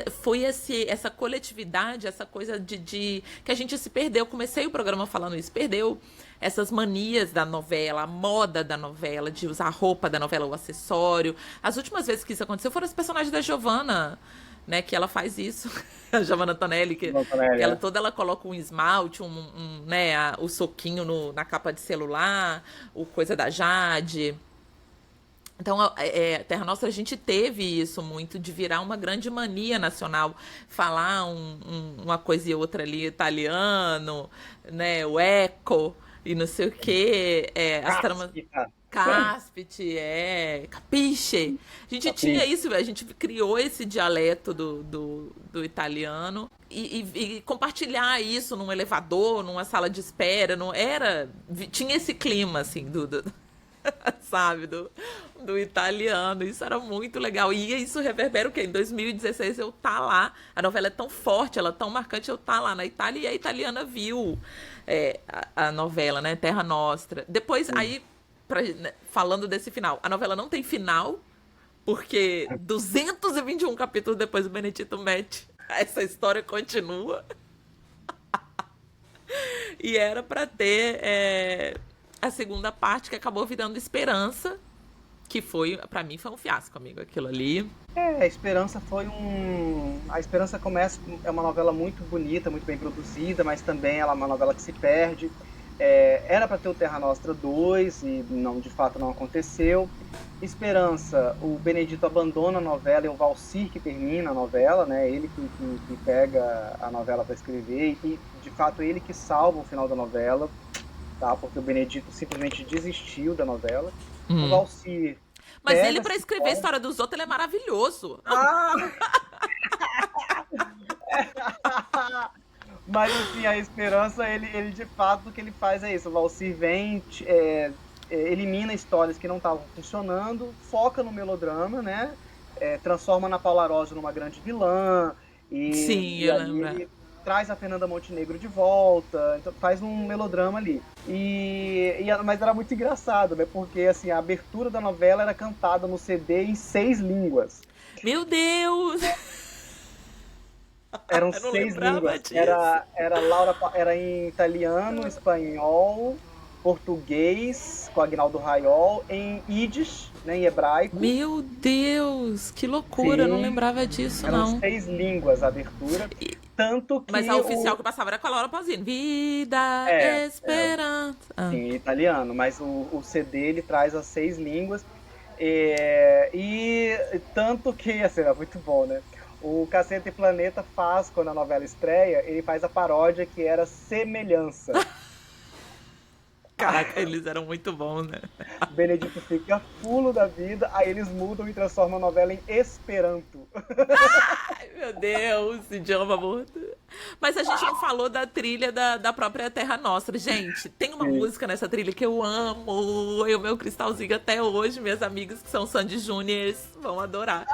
essa coletividade, essa coisa de que a gente se perdeu. Eu comecei o programa falando isso, perdeu essas manias da novela, a moda da novela, de usar a roupa da novela, o acessório. As últimas vezes que isso aconteceu foram os personagens da Giovanna, né, que ela faz isso, a Giovanna Tonelli, que ela coloca um esmalte, o soquinho na capa de celular, o coisa da Jade. Então, Terra Nostra, a gente teve isso muito, de virar uma grande mania nacional, falar uma coisa e outra ali, italiano, né, o eco e não sei o quê, as tramas... Cáspite, capisce. A gente tinha isso, a gente criou esse dialeto do italiano e compartilhar isso num elevador, numa sala de espera, tinha esse clima, assim, sabe, do italiano. Isso era muito legal. E isso reverbera o quê? Em 2016 eu tá lá, a novela é tão forte, ela é tão marcante, eu tá lá na Itália e a italiana viu a novela, né, Terra Nostra. Depois, aí, falando desse final, a novela não tem final, porque 221 capítulos depois o Benedito mete, essa história continua. E era pra ter a segunda parte, que acabou virando Esperança, que pra mim foi um fiasco, amigo, aquilo ali. A Esperança A Esperança começa, é uma novela muito bonita, muito bem produzida, mas também ela é uma novela que se perde. Era para ter o Terra Nostra 2 e de fato não aconteceu. Esperança, o Benedito abandona a novela, é o Valcir que termina a novela, né? Ele que pega a novela para escrever e de fato ele que salva o final da novela, tá? Porque o Benedito simplesmente desistiu da novela. O Valcir... Mas ele, para escrever a história dos outros, ele é maravilhoso. Mas assim, a Esperança, ele de fato, o que ele faz é isso. O Valcir vem, elimina histórias que não estavam funcionando, foca no melodrama, né? Transforma Ana Paula Arósio numa grande vilã. Sim, eu lembro. Ele traz a Fernanda Montenegro de volta, então faz um melodrama ali. Mas era muito engraçado, né? Porque assim, a abertura da novela era cantada no CD em 6 línguas. Meu Deus! Eram 6 línguas. Era em italiano, espanhol, português, com Agnaldo Raiol, em Yiddish, né, em hebraico. Meu Deus, que loucura, eu não lembrava disso, Eram não. 6 línguas a abertura. Tanto que Mas a oficial que passava era com a Laura Pausini. Vida, esperança. Sim, em italiano, mas o CD ele traz as 6 línguas. E tanto que, assim, é muito bom, né? O Cacete Planeta faz, quando a novela estreia, ele faz a paródia que era Semelhança. Caraca, eles eram muito bons, né? Benedito fica fulo da vida, aí eles mudam e transformam a novela em Esperanto. Ai, meu Deus, idioma morto. Mas a gente não falou da trilha da própria Terra Nostra. Gente, tem uma música nessa trilha que eu amo. Eu, meu cristalzinho até hoje, minhas amigas que são Sandy Júniors vão adorar.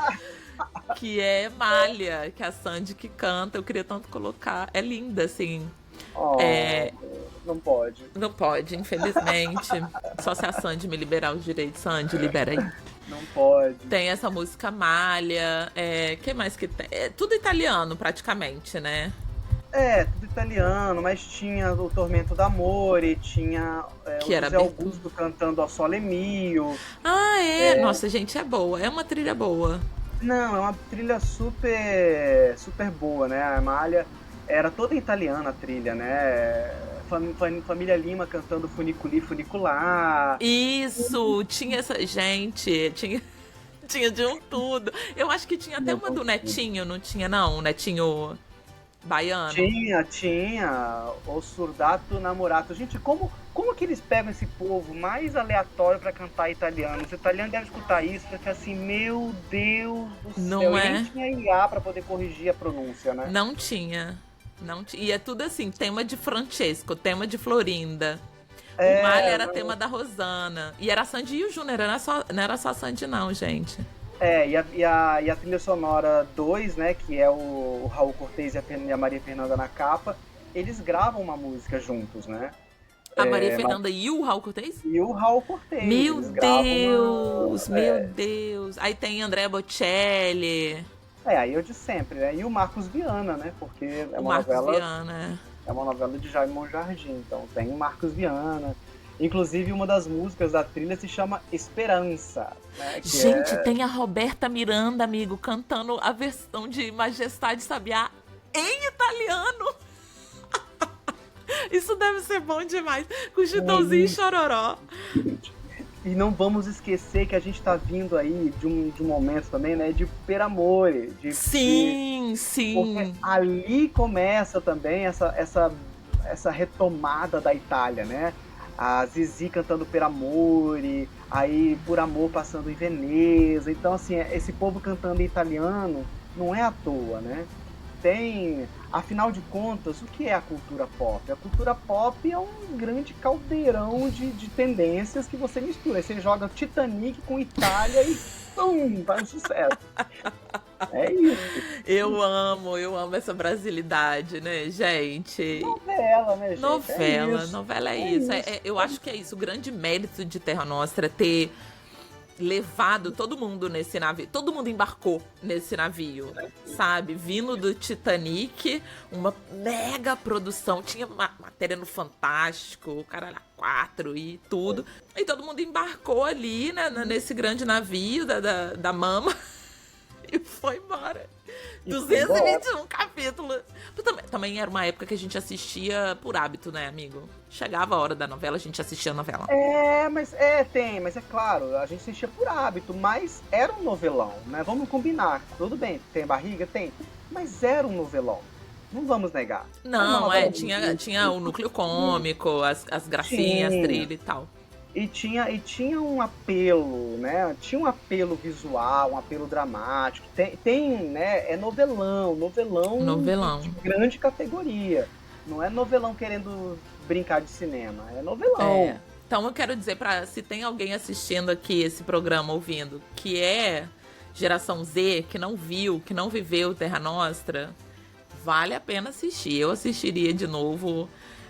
Que é Malha, que é a Sandy que canta. Eu queria tanto colocar. É linda, assim. Não pode. Não pode, infelizmente. Só se a Sandy me liberar os direitos. Sandy, libera aí. Não pode. Tem essa música Malha. Que mais que tem? É tudo italiano, praticamente, né? Tudo italiano, mas tinha o Tormento d'Amore, tinha que o era José Augusto cantando A Sole Mio. Nossa, gente, é boa. É uma trilha boa. Não, é uma trilha super boa, né? A Malha era toda italiana a trilha, né? Família Lima cantando Funiculi Funicular. Isso, tinha essa... Gente, tinha de um tudo. Eu acho que tinha até uma do Netinho, não tinha não? O Netinho baiano. Tinha. O Surdato Namorato. Gente, como que eles pegam esse povo mais aleatório pra cantar italiano? Os italianos devem escutar isso e ficar assim, meu Deus do céu. Não é? E nem tinha IA pra poder corrigir a pronúncia, né? Não tinha. E é tudo assim, tema de Francesco, tema de Florinda. O Malha era tema da Rosana. E era a Sandy e o Júnior, não era só a Sandy não, gente. E a trilha sonora 2, né, que é o Raul Cortez e a Maria Fernanda na capa, eles gravam uma música juntos, né? A Maria Fernanda e o Raul Cortez? E o Raul Cortez. Meu Deus! Aí tem Andrea Bocelli. Aí eu de sempre, né? E o Marcos Viana, né? Porque é uma novela de Jaime Monjardim, então tem o Marcos Viana. Inclusive, uma das músicas da trilha se chama Esperança. Né? Gente, tem a Roberta Miranda, amigo, cantando a versão de Majestade Sabiá em italiano. Isso deve ser bom demais. Com Chitãozinho e Chororó. E não vamos esquecer que a gente tá vindo aí de um momento também, né? De Per Amore. Sim. Porque ali começa também essa retomada da Itália, né? A Zizi cantando Per Amore, aí Por Amor passando em Veneza. Então, assim, esse povo cantando em italiano não é à toa, né? Afinal de contas, o que é a cultura pop? A cultura pop é um grande caldeirão de tendências que você mistura. Aí você joga Titanic com Itália e pum, faz um sucesso. É isso. Eu amo essa brasilidade, né, gente? Novela, né, gente? Novela é isso. Eu acho que é isso. O grande mérito de Terra Nostra é ter levado todo mundo nesse navio. Todo mundo embarcou nesse navio, sabe? Vindo do Titanic, uma mega produção. Tinha matéria no Fantástico, o Caralho 4 e tudo. E todo mundo embarcou ali, né, nesse grande navio da Mama. E foi embora. 221 capítulos. Também era uma época que a gente assistia por hábito, né, amigo? Chegava a hora da novela, a gente assistia a novela. Mas é claro, a gente assistia por hábito, mas era um novelão, né? Vamos combinar. Tudo bem, tem barriga? Tem. Mas era um novelão. Não vamos negar. Não, tinha o núcleo cômico, as gracinhas, trilha e tal. E tinha um apelo, né? Tinha um apelo visual, um apelo dramático. Tem, né? É novelão de grande categoria. Não é novelão querendo brincar de cinema, é novelão. Então eu quero dizer, se tem alguém assistindo aqui esse programa, ouvindo, que é geração Z, que não viu, que não viveu Terra Nostra, vale a pena assistir. Eu assistiria de novo.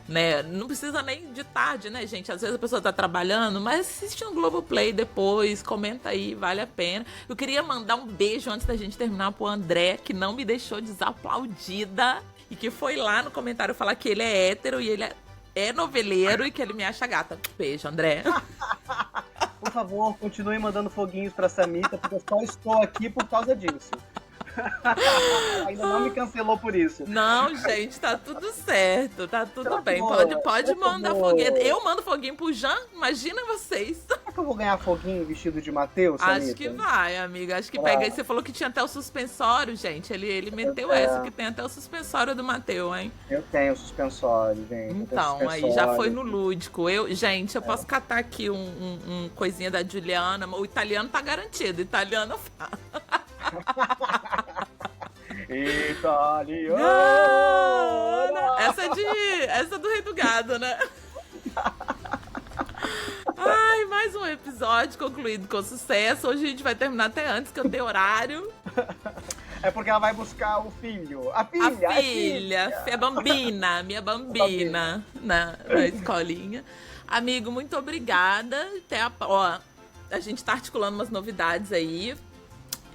Né? Não precisa nem de tarde, né, gente? Às vezes a pessoa tá trabalhando, mas assiste no Globoplay depois, comenta aí, vale a pena. Eu queria mandar um beijo antes da gente terminar pro André, que não me deixou desaplaudida e que foi lá no comentário falar que ele é hétero e ele é é noveleiro e que ele me acha gata. Beijo, André. Por favor, continue mandando foguinhos pra Samita, porque eu só estou aqui por causa disso. Ainda não me cancelou por isso. Não, gente, tá tudo certo, tá tudo bem. Pode mandar boa. foguinho. Eu mando foguinho pro Jean, imagina vocês. Será que eu vou ganhar foguinho vestido de Matheus, Samita? Acho que vai, amiga. Acho que pega. E você falou que tinha até o suspensório, gente. Ele meteu essa, que tem até o suspensório do Matheus, hein? Eu tenho suspensório, gente. Então, aí já foi no lúdico. Gente, eu posso catar aqui um coisinha da Juliana. O italiano tá garantido. Italiano Italiano! Essa é do Rei do Gado, né? Ai, mais um episódio concluído com sucesso. Hoje a gente vai terminar até antes, que eu tenho horário. É porque ela vai buscar o filho. A A filha, a bambina, minha bambina, na escolinha. Amigo, muito obrigada. A gente tá articulando umas novidades aí.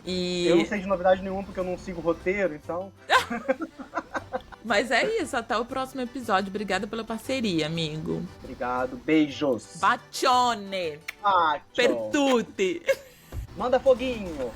E... Eu não sei de novidade nenhuma porque eu não sigo o roteiro, então... Mas é isso, até o próximo episódio. Obrigada pela parceria, amigo. Obrigado, beijos. Bacione! Bacio. Per tutti! Manda foguinho.